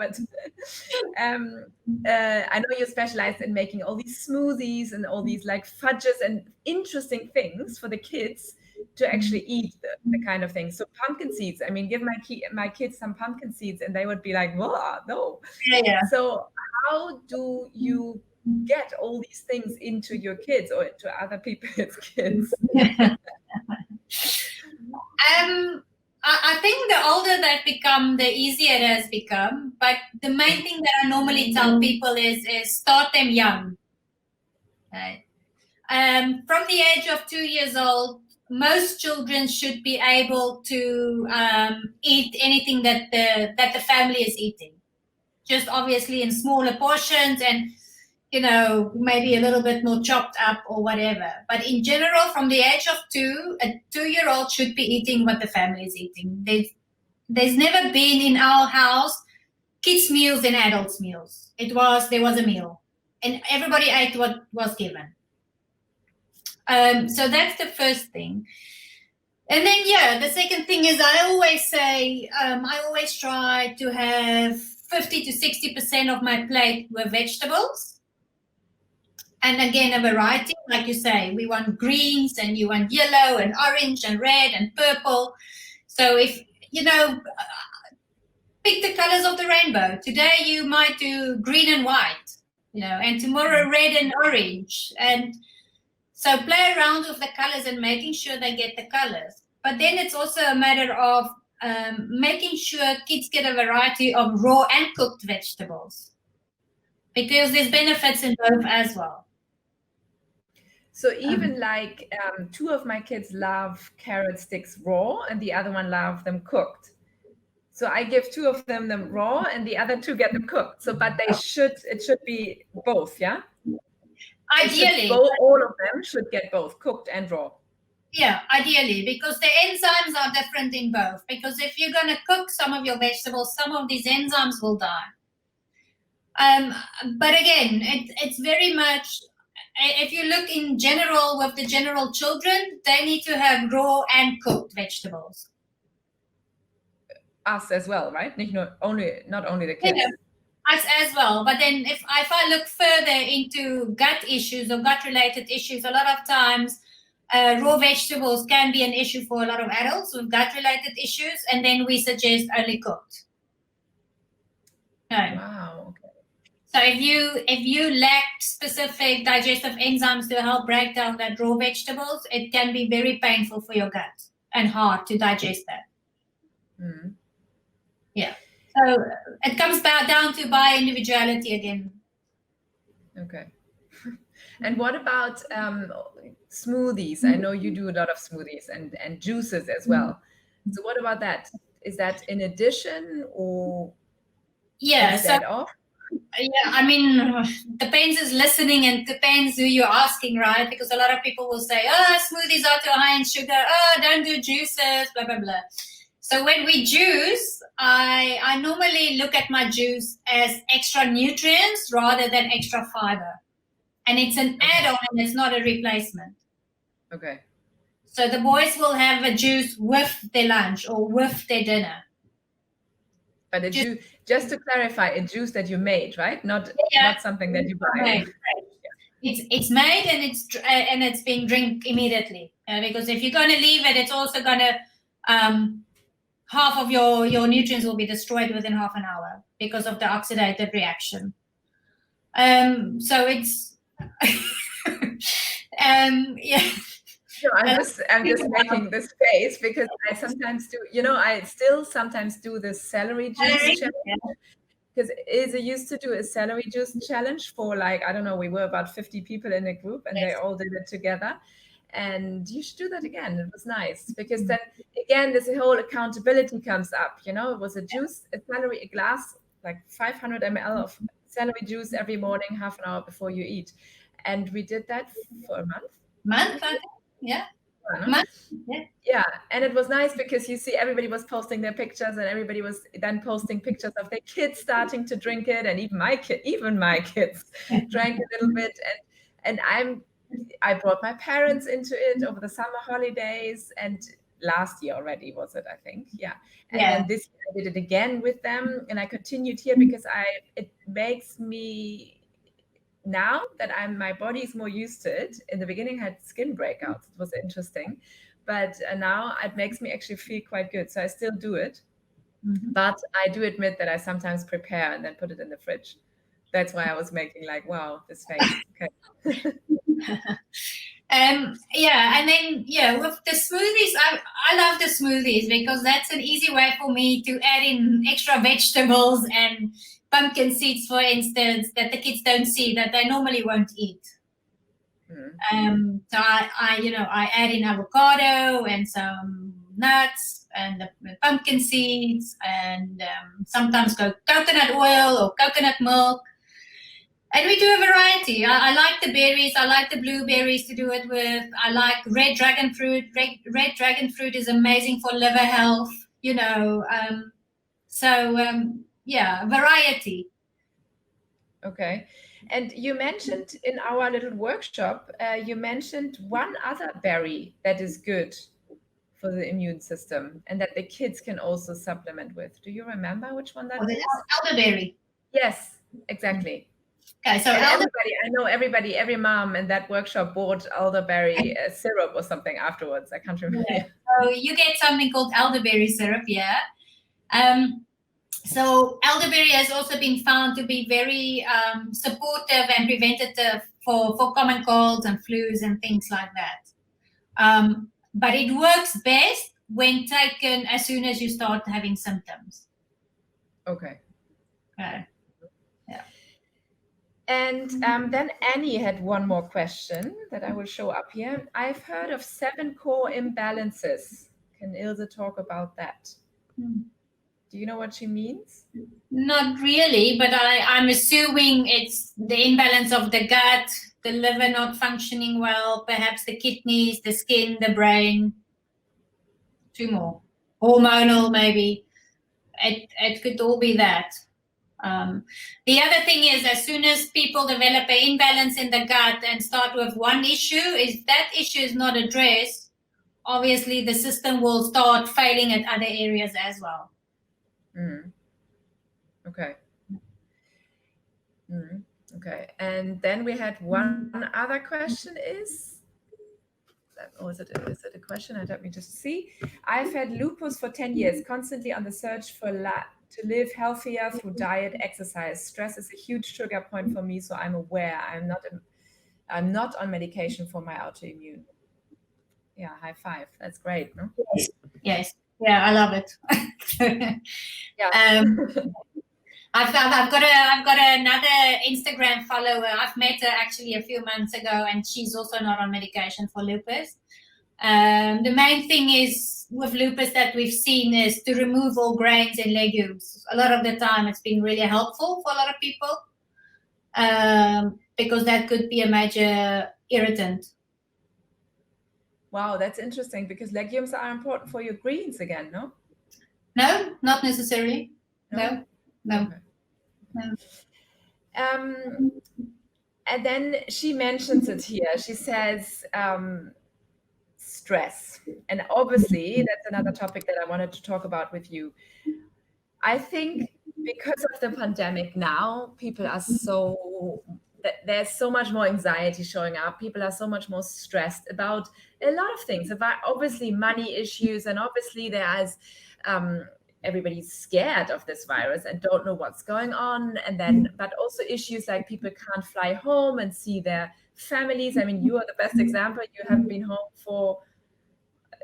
you're specialized in making all these smoothies and all these like fudges and interesting things for the kids to actually eat the kind of thing. So pumpkin seeds, I mean, give my kids some pumpkin seeds and they would be like, whoa, no. Yeah. So how do you get all these things into your kids or to other people's kids? I think the older they've become, the easier it has become. But the main thing that I normally tell people is start them young. Right? From the age of 2 years old, most children should be able to eat anything that the family is eating. Just obviously in smaller portions and, you know, maybe a little bit more chopped up or whatever. But in general, from the age of 2, a 2-year-old should be eating what the family is eating. There's never been in our house kids' meals and adults' meals. There was a meal, and everybody ate what was given. So that's the first thing. And then, the second thing is I always say, I always try to have 50 to 60% of my plate with vegetables. And again, a variety, like you say, we want greens and you want yellow and orange and red and purple. So if, pick the colors of the rainbow. Today you might do green and white, and tomorrow red and orange. And so play around with the colors and making sure they get the colors. But then it's also a matter of making sure kids get a variety of raw and cooked vegetables, because there's benefits in both as well. So even two of my kids love carrot sticks raw and the other one love them cooked. So I give two of them raw and the other two get them cooked. So, but it should be both, yeah? Ideally. All of them should get both cooked and raw. Yeah, ideally, because the enzymes are different in both. Because if you're going to cook some of your vegetables, some of these enzymes will die. But again, it's very much, if you look in general with the general children, they need to have raw and cooked vegetables. Us as well, right? Not only the kids. Us as well. But then if I look further into gut issues or gut-related issues, a lot of times raw vegetables can be an issue for a lot of adults with gut-related issues, and then we suggest only cooked. Okay. Wow. Okay. So if you lack specific digestive enzymes to help break down that raw vegetables, it can be very painful for your gut and hard to digest that. Mm. Yeah. So it comes back down to individuality again. Okay. And what about smoothies? I know you do a lot of smoothies and juices as well. So what about that? Is that in addition or is that off? Yeah, I mean, depends who's listening and depends who you're asking, right? Because a lot of people will say, smoothies are too high in sugar. Don't do juices, blah, blah, blah. So when we juice, I normally look at my juice as extra nutrients rather than extra fiber. And it's an add-on and it's not a replacement. Okay. So the boys will have a juice with their lunch or with their dinner. But just to clarify, a juice that you made, right? Not something that you buy. Right. It's made and it's being drink immediately. Because if you're going to leave it, it's also going to half of your nutrients will be destroyed within half an hour because of the oxidative reaction. So it's No, I'm just making this face because I sometimes do, I still sometimes do the celery juice challenge. Because Ilse used to do a celery juice challenge for we were about 50 people in a group and they all did it together. And you should do that again. It was nice because then again, this whole accountability comes up. It was a glass, like 500 ml of celery juice every morning, half an hour before you eat. And we did that for a month. I think. Yeah. Yeah. And it was nice because you see everybody was posting their pictures and everybody was then posting pictures of their kids starting to drink it. And even my kids drank a little bit. And I brought my parents into it over the summer holidays, and last year already was it, I think. Yeah. And then this year I did it again with them, and I continued here because it makes me, now that my body is more used to it. In the beginning I had skin breakouts. It was interesting, but now it makes me actually feel quite good. So I still do it, but I do admit that I sometimes prepare and then put it in the fridge. That's why I was making wow, this face. Okay. And then with the smoothies, I love the smoothies because that's an easy way for me to add in extra vegetables and pumpkin seeds, for instance, that the kids don't see, that they normally won't eat. So I add in avocado and some nuts and the pumpkin seeds and sometimes coconut oil or coconut milk. And we do a variety. I like the berries. I like the blueberries to do it with. I like red dragon fruit. Red dragon fruit is amazing for liver health, variety. Okay. And you mentioned in our little workshop, you mentioned one other berry that is good for the immune system and that the kids can also supplement with. Do you remember which one that is? Elderberry. Yes, exactly. Okay, so every mom in that workshop bought elderberry syrup or something afterwards. I can't remember. Yeah. So you get something called elderberry syrup, yeah. So elderberry has also been found to be very supportive and preventative for common colds and flus and things like that. But it works best when taken as soon as you start having symptoms. Okay. Yeah. And then Annie had one more question that I will show up here. I've heard of 7 core imbalances. Can Ilse talk about that? Do you know what she means? Not really, but I'm assuming it's the imbalance of the gut, the liver not functioning well, perhaps the kidneys, the skin, the brain. 2 more. Hormonal, maybe. It could all be that. The other thing is, as soon as people develop an imbalance in the gut and start with one issue, if that issue is not addressed, obviously the system will start failing at other areas as well. Okay. Okay. And then we had one other question is it a question? Let me just see. I've had lupus for 10 years, constantly on the search for to live healthier through diet, exercise. Stress is a huge trigger point for me, so I'm aware I'm not on medication for my autoimmune. Yeah, high five. That's great, no? Yes. Yeah, I love it. Yeah. I've got another Instagram follower. I've met her actually a few months ago, and she's also not on medication for lupus. The main thing is with lupus that we've seen is to remove all grains and legumes. A lot of the time it's been really helpful for a lot of people because that could be a major irritant. Wow, that's interesting because legumes are important for your greens again, no? No, not necessarily. No. Okay. No. And then she mentions it here. She says stress. And obviously, that's another topic that I wanted to talk about with you. I think because of the pandemic now, there's so much more anxiety showing up. People are so much more stressed about a lot of things, about obviously money issues, and obviously there's everybody's scared of this virus and don't know what's going on. And then, but also issues like people can't fly home and see their families. I mean, you are the best example. You haven't been home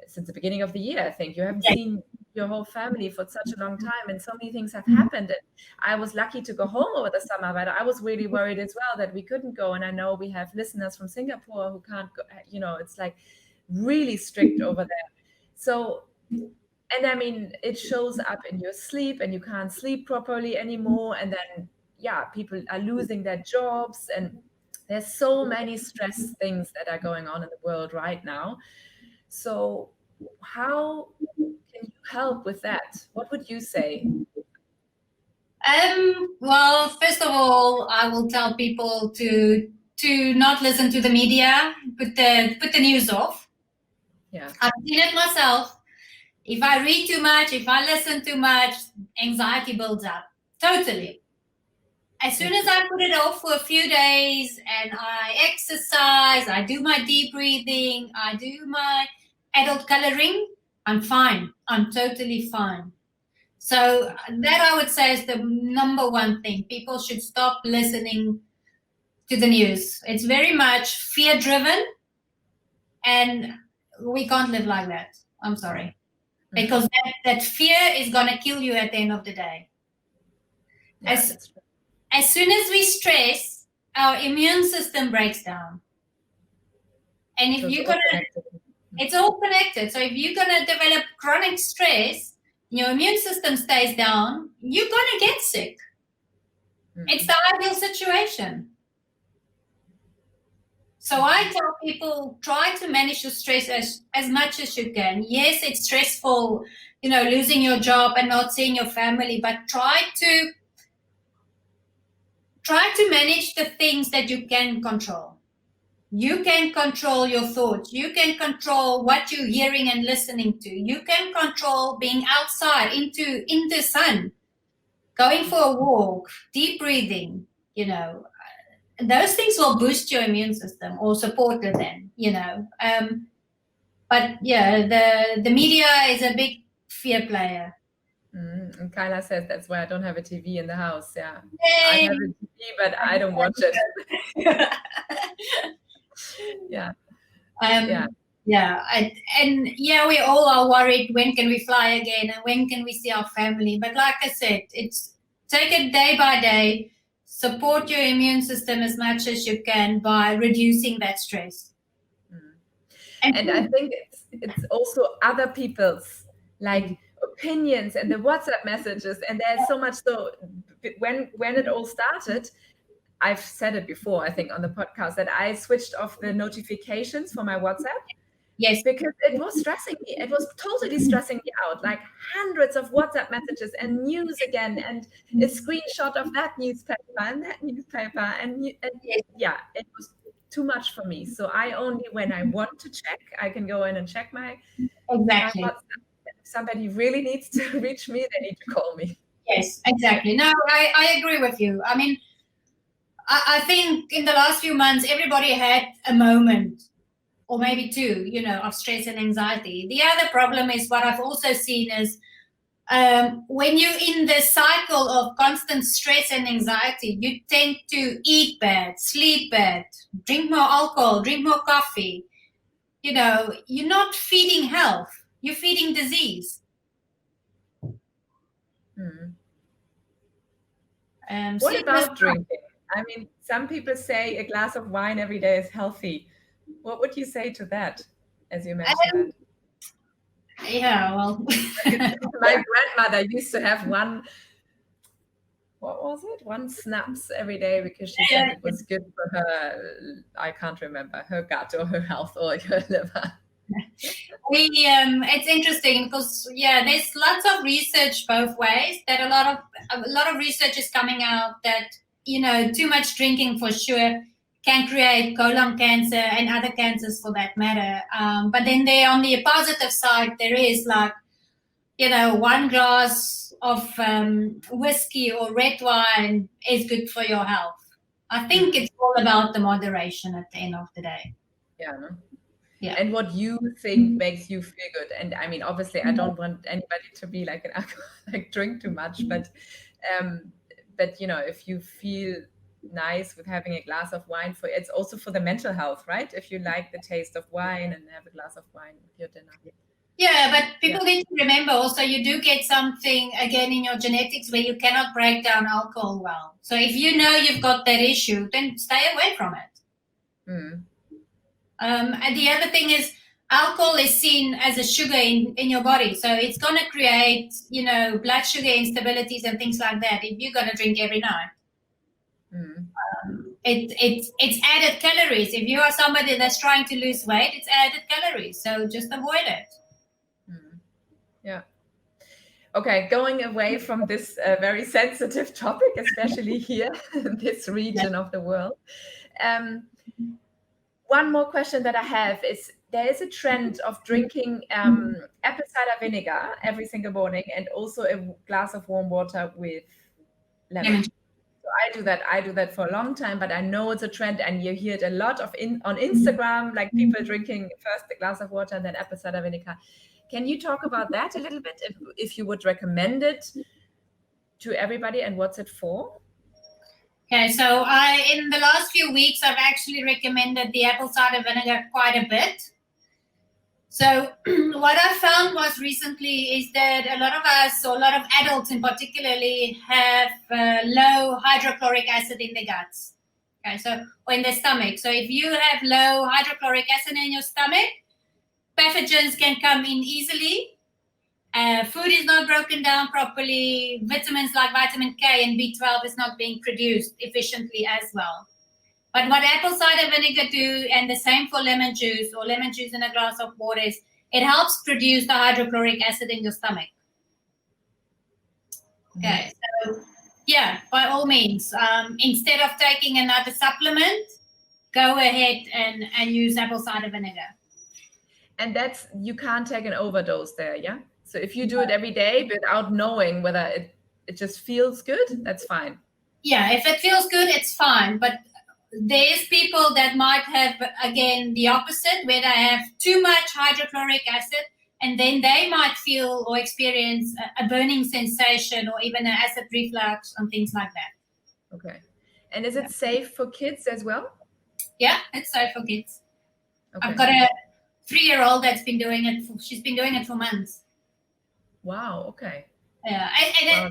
since the beginning of the year, I think. You haven't seen your whole family for such a long time, and so many things have happened. And I was lucky to go home over the summer, but I was really worried as well that we couldn't go. And I know we have listeners from Singapore who can't go, it's like really strict over there. So, and I mean, it shows up in your sleep and you can't sleep properly anymore. And then, people are losing their jobs, and there's so many stress things that are going on in the world right now. So how can you help with that? What would you say? Well, first of all, I will tell people to not listen to the media, put the news off. Yeah. I've seen it myself. If I read too much, if I listen too much, anxiety builds up. Totally. As soon as I put it off for a few days and I exercise, I do my deep breathing, I do my adult coloring, I'm fine. I'm totally fine. So that I would say is the number one thing. People should stop listening to the news. It's very much fear-driven, and we can't live like that. I'm sorry. Because that fear is going to kill you at the end of the day. Yeah, as soon as we stress, our immune system breaks down. And if you're going to... It's all connected. So if you're going to develop chronic stress, your immune system stays down, you're going to get sick. It's the ideal situation. So I tell people, try to manage your stress as much as you can. Yes, it's stressful losing your job and not seeing your family, but try to manage the things that you can control. You can control your thoughts. You can control what you're hearing and listening to. You can control being outside in the sun, going for a walk, deep breathing, those things will boost your immune system or support it then, but yeah, the media is a big fear player. And Kyla says that's why I don't have a TV in the house. Yeah, Yay. I have a TV, but I don't watch it. Yeah. We all are worried, when can we fly again and when can we see our family? But like I said, it's take it day by day, support your immune system as much as you can by reducing that stress. And I think it's also other people's opinions and the WhatsApp messages, and there's so much. So when it all started, I've said it before, I think on the podcast, that I switched off the notifications for my WhatsApp. Yes, because it was stressing me. It was totally stressing me out. Like hundreds of WhatsApp messages and news again, and a screenshot of that newspaper and that newspaper, and yeah, it was too much for me. So I only, when I want to check, I can go in and check my exactly. WhatsApp. If somebody really needs to reach me, they need to call me. Yes, exactly. No, I agree with you. I mean, I think in the last few months, everybody had a moment or maybe two, of stress and anxiety. The other problem is what I've also seen is when you're in the cycle of constant stress and anxiety, you tend to eat bad, sleep bad, drink more alcohol, drink more coffee. You're not feeding health, you're feeding disease. What about drinking? I mean, some people say a glass of wine every day is healthy. What would you say to that, as you mentioned? Yeah, well. My grandmother used to have one schnapps every day because she said it was good for her, I can't remember, her gut or her health or her liver. It's interesting because there's lots of research both ways, that a lot of research is coming out that too much drinking for sure can create colon cancer and other cancers for that matter. But then there, on the positive side, there is 1 glass of whiskey or red wine is good for your health. I think it's all about the moderation at the end of the day. Yeah. And what you think makes you feel good. And I mean, obviously, I don't want anybody to be like an alcoholic, drink too much, but if you feel nice with having a glass of wine, it's also for the mental health, right? If you like the taste of wine and have a glass of wine with your dinner. Yeah, but people need to remember also, you do get something again in your genetics where you cannot break down alcohol well. So if you know you've got that issue, then stay away from it. And the other thing is, alcohol is seen as a sugar in your body, so it's going to create blood sugar instabilities and things like that if you're going to drink every night. It's added calories. If you are somebody that's trying to lose weight, it's added calories, so just avoid it. Yeah. Okay, going away from this very sensitive topic, especially here in this region of the world. One more question that I have is, there is a trend of drinking apple cider vinegar every single morning and also a glass of warm water with lemon. So I do that for a long time, but I know it's a trend, and you hear it a lot on Instagram, like people drinking first a glass of water and then apple cider vinegar. Can you talk about that a little bit, if you would recommend it to everybody, and what's it for? Okay, so in the last few weeks, I've actually recommended the apple cider vinegar quite a bit. So what I found was recently is that a lot of us, or a lot of adults in particularly, have low hydrochloric acid in their guts, or in their stomach. So if you have low hydrochloric acid in your stomach, pathogens can come in easily. Food is not broken down properly. Vitamins like vitamin K and B12 is not being produced efficiently as well. But what apple cider vinegar do, and the same for lemon juice or lemon juice in a glass of water, is it helps produce the hydrochloric acid in your stomach. Okay, so yeah, by all means, instead of taking another supplement, go ahead and use apple cider vinegar. And that's, you can't take an overdose there, yeah? So if you do it every day without knowing whether it just feels good, that's fine. Yeah, if it feels good, it's fine. But there's people that might have, again, the opposite, where they have too much hydrochloric acid, and then they might feel or experience a burning sensation or even an acid reflux and things like that. Okay. And is it safe for kids as well? Yeah, it's safe for kids. Okay. I've got a 3-year-old that's been doing it. She's been doing it for months. Wow. Okay. Yeah,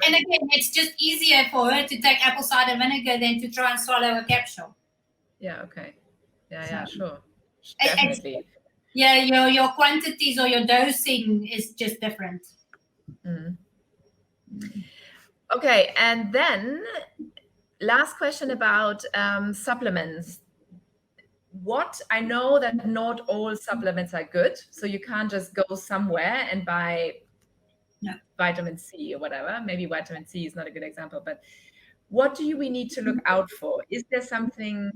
and again, it's just easier for her to take apple cider vinegar than to try and swallow a capsule. Yeah. Okay. Yeah. Sure. Definitely. Yeah, your quantities or your dosing is just different. Okay, and then last question about supplements. I know that not all supplements are good, so you can't just go somewhere and buy vitamin C or whatever. Maybe vitamin C is not a good example, but what do we need to look out for? Is there something,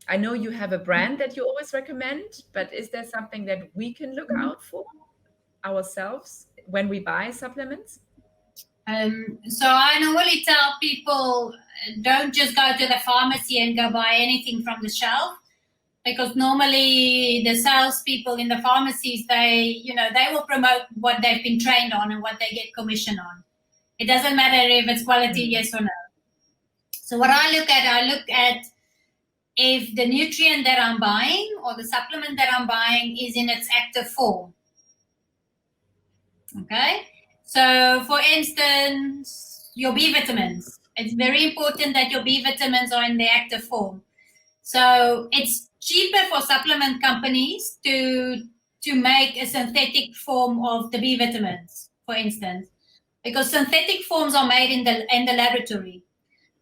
I know you have a brand that you always recommend, but is there something that we can look out for ourselves when we buy supplements? So I normally tell people, don't just go to the pharmacy and go buy anything from the shelf, because normally the salespeople in the pharmacies, they will promote what they've been trained on and what they get commission on. It doesn't matter if it's quality, yes or no. So what I look at if the nutrient that I'm buying or the supplement that I'm buying is in its active form. Okay? So, for instance, your B vitamins. It's very important that your B vitamins are in the active form. So, it's cheaper for supplement companies to make a synthetic form of the B vitamins, for instance, because synthetic forms are made in the laboratory,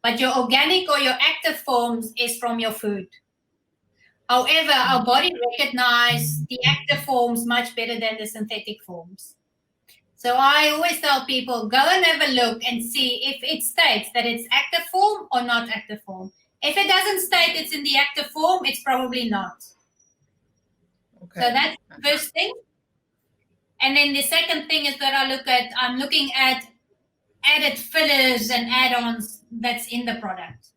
but your organic or your active forms is from your food. However, our body recognizes the active forms much better than the synthetic forms. So I always tell people, go and have a look and see if it states that it's active form or not active form. If it doesn't state it's in the active form, it's probably not. Okay. So that's the first thing. And then the second thing is that I'm looking at added fillers and add-ons that's in the product.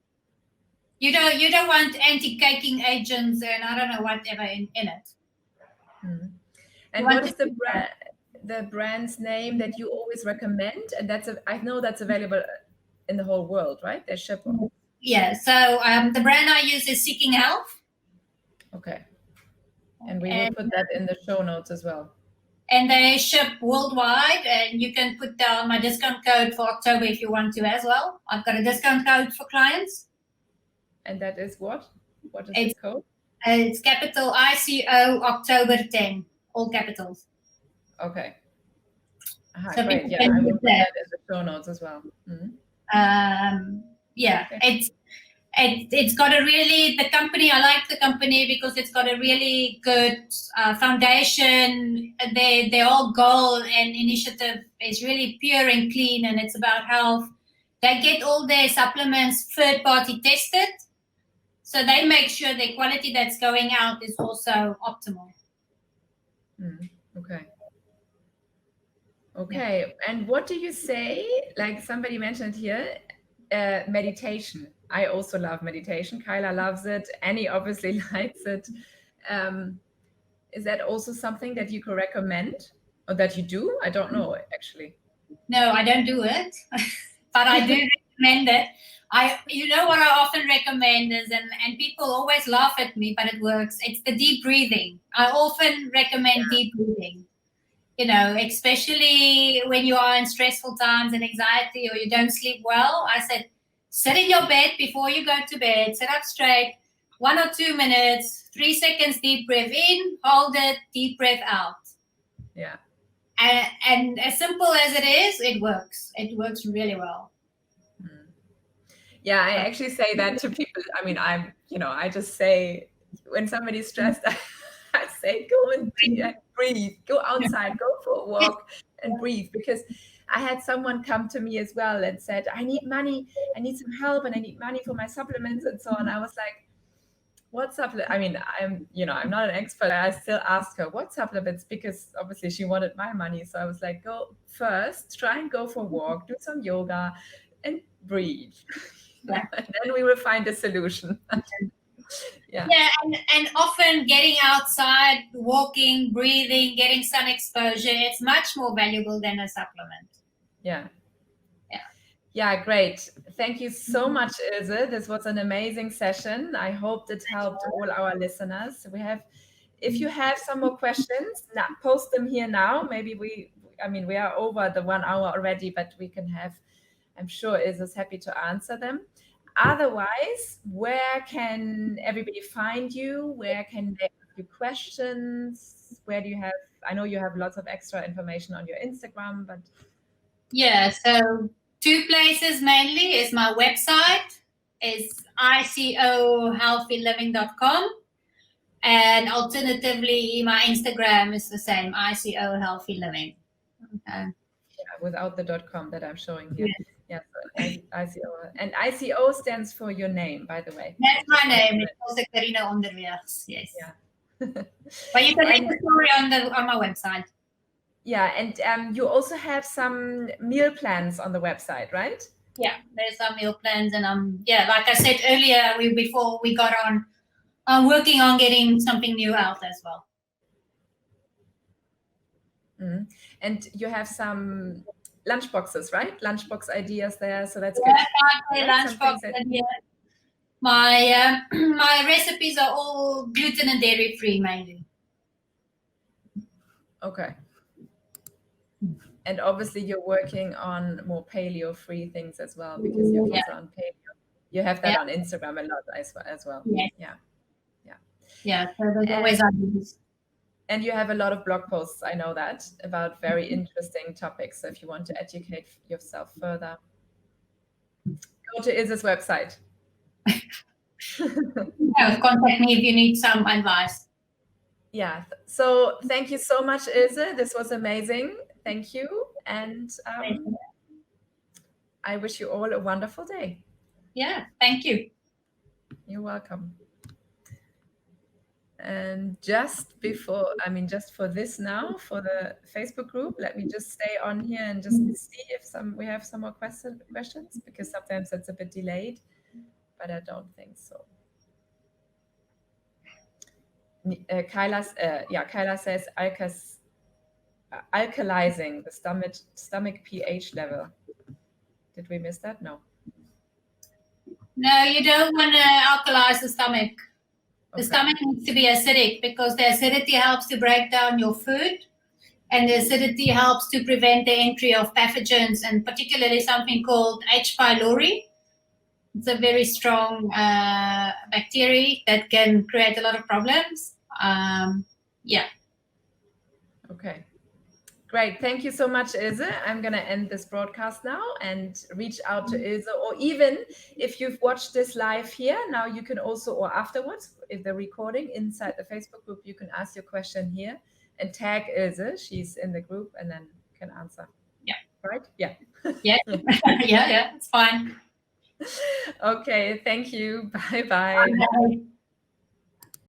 You don't want anti-caking agents and I don't know whatever in it. And what is the brand's name that you always recommend? And I know that's available in the whole world, right? They ship. Yeah. So the brand I use is Seeking Health. Okay. And we will put that in the show notes as well. And they ship worldwide, and you can put down my discount code for October if you want to as well. I've got a discount code for clients. And that is what? What is the code? It's capital ICO October 10, all capitals. Okay. So great. Yeah, I will put that in the show notes as well. Yeah, okay. It's got the company, I like the company because it's got a really good foundation. Their whole goal and initiative is really pure and clean, and it's about health. They get all their supplements third-party tested, so they make sure the quality that's going out is also optimal. Okay. Okay, yeah. And what do you say, like somebody mentioned here, meditation. I also love meditation. Kyla loves it. Annie obviously likes it. Is that also something that you could recommend or that you do? I don't know, actually. No, I don't do it, but I do recommend it. What I often recommend is, and people always laugh at me, but it works. It's the deep breathing. I often recommend deep breathing. Especially when you are in stressful times and anxiety or you don't sleep well. I said, sit in your bed before you go to bed, sit up straight, 1 or 2 minutes, 3 seconds, deep breath in, hold it, deep breath out. Yeah. And as simple as it is, it works. It works really well. Yeah, I actually say that to people. I mean, I just say when somebody's stressed, I sake, go and breathe, go outside, go for a walk and breathe. Because I had someone come to me as well and said, I need money, I need some help, and I need money for my supplements and so on. I was like, what supplement? I mean, I'm not an expert. I still ask her what supplements, because obviously she wanted my money. So I was like, go first, try and go for a walk, do some yoga and breathe. And then we will find a solution. Yeah, and often getting outside, walking, breathing, getting sun exposure, it's much more valuable than a supplement. Yeah, great. Thank you so much, Ilse. This was an amazing session. I hope it helped all our listeners. If you have some more questions, post them here now. Maybe we are over the 1 hour already, but we can have, I'm sure Ilse is happy to answer them. Otherwise, where can everybody find you? Where can they ask you questions? Where do you have, I know you have lots of extra information on your Instagram, but. Yeah, so 2 places mainly is my website, is icohealthyliving.com, and alternatively my Instagram is the same, ICO Healthy Living. Okay. Yeah, without the .com that I'm showing here. Yeah, so ICO. And ICO stands for your name, by the way. That's my name. It's Ilse Onderweegs. Yes. Yeah. But you can read the story on my website. Yeah, and you also have some meal plans on the website, right? Yeah, there's some meal plans, and like I said earlier, before we got on, I'm working on getting something new out as well. Mm-hmm. And you have some lunch boxes, right? Lunchbox ideas there, so that's good. Lunchbox ideas. My my recipes are all gluten and dairy free mainly. Okay. And obviously you're working on more paleo free things as well, because your kids are on paleo. You have that on Instagram a lot as well. Yes. Yeah. So there's always ideas. And you have a lot of blog posts, I know that, about very interesting topics. So if you want to educate yourself further, go to Ilse's website. Contact me if you need some advice. Yeah. So thank you so much, Ilse. This was amazing. Thank you. And I wish you all a wonderful day. Yeah, thank you. You're welcome. And just for this now, for the Facebook group, let me just stay on here and just see if we have some more questions, because sometimes it's a bit delayed, but I don't think so. Kyla says alkalizing the stomach pH level. Did we miss that? No. No, you don't want to alkalize the stomach. The stomach needs to be acidic, because the acidity helps to break down your food, and the acidity helps to prevent the entry of pathogens, and particularly something called H. pylori. It's a very strong bacteria that can create a lot of problems. Okay. Great. Thank you so much, Ilse. I'm going to end this broadcast now and reach out to Ilse, or even if you've watched this live here, now you can also, or afterwards, if the recording inside the Facebook group, you can ask your question here and tag Ilse. She's in the group and then can answer. Yeah. Right? Yeah. Yeah. Yeah, it's fine. Okay. Thank you. Bye-bye. Bye.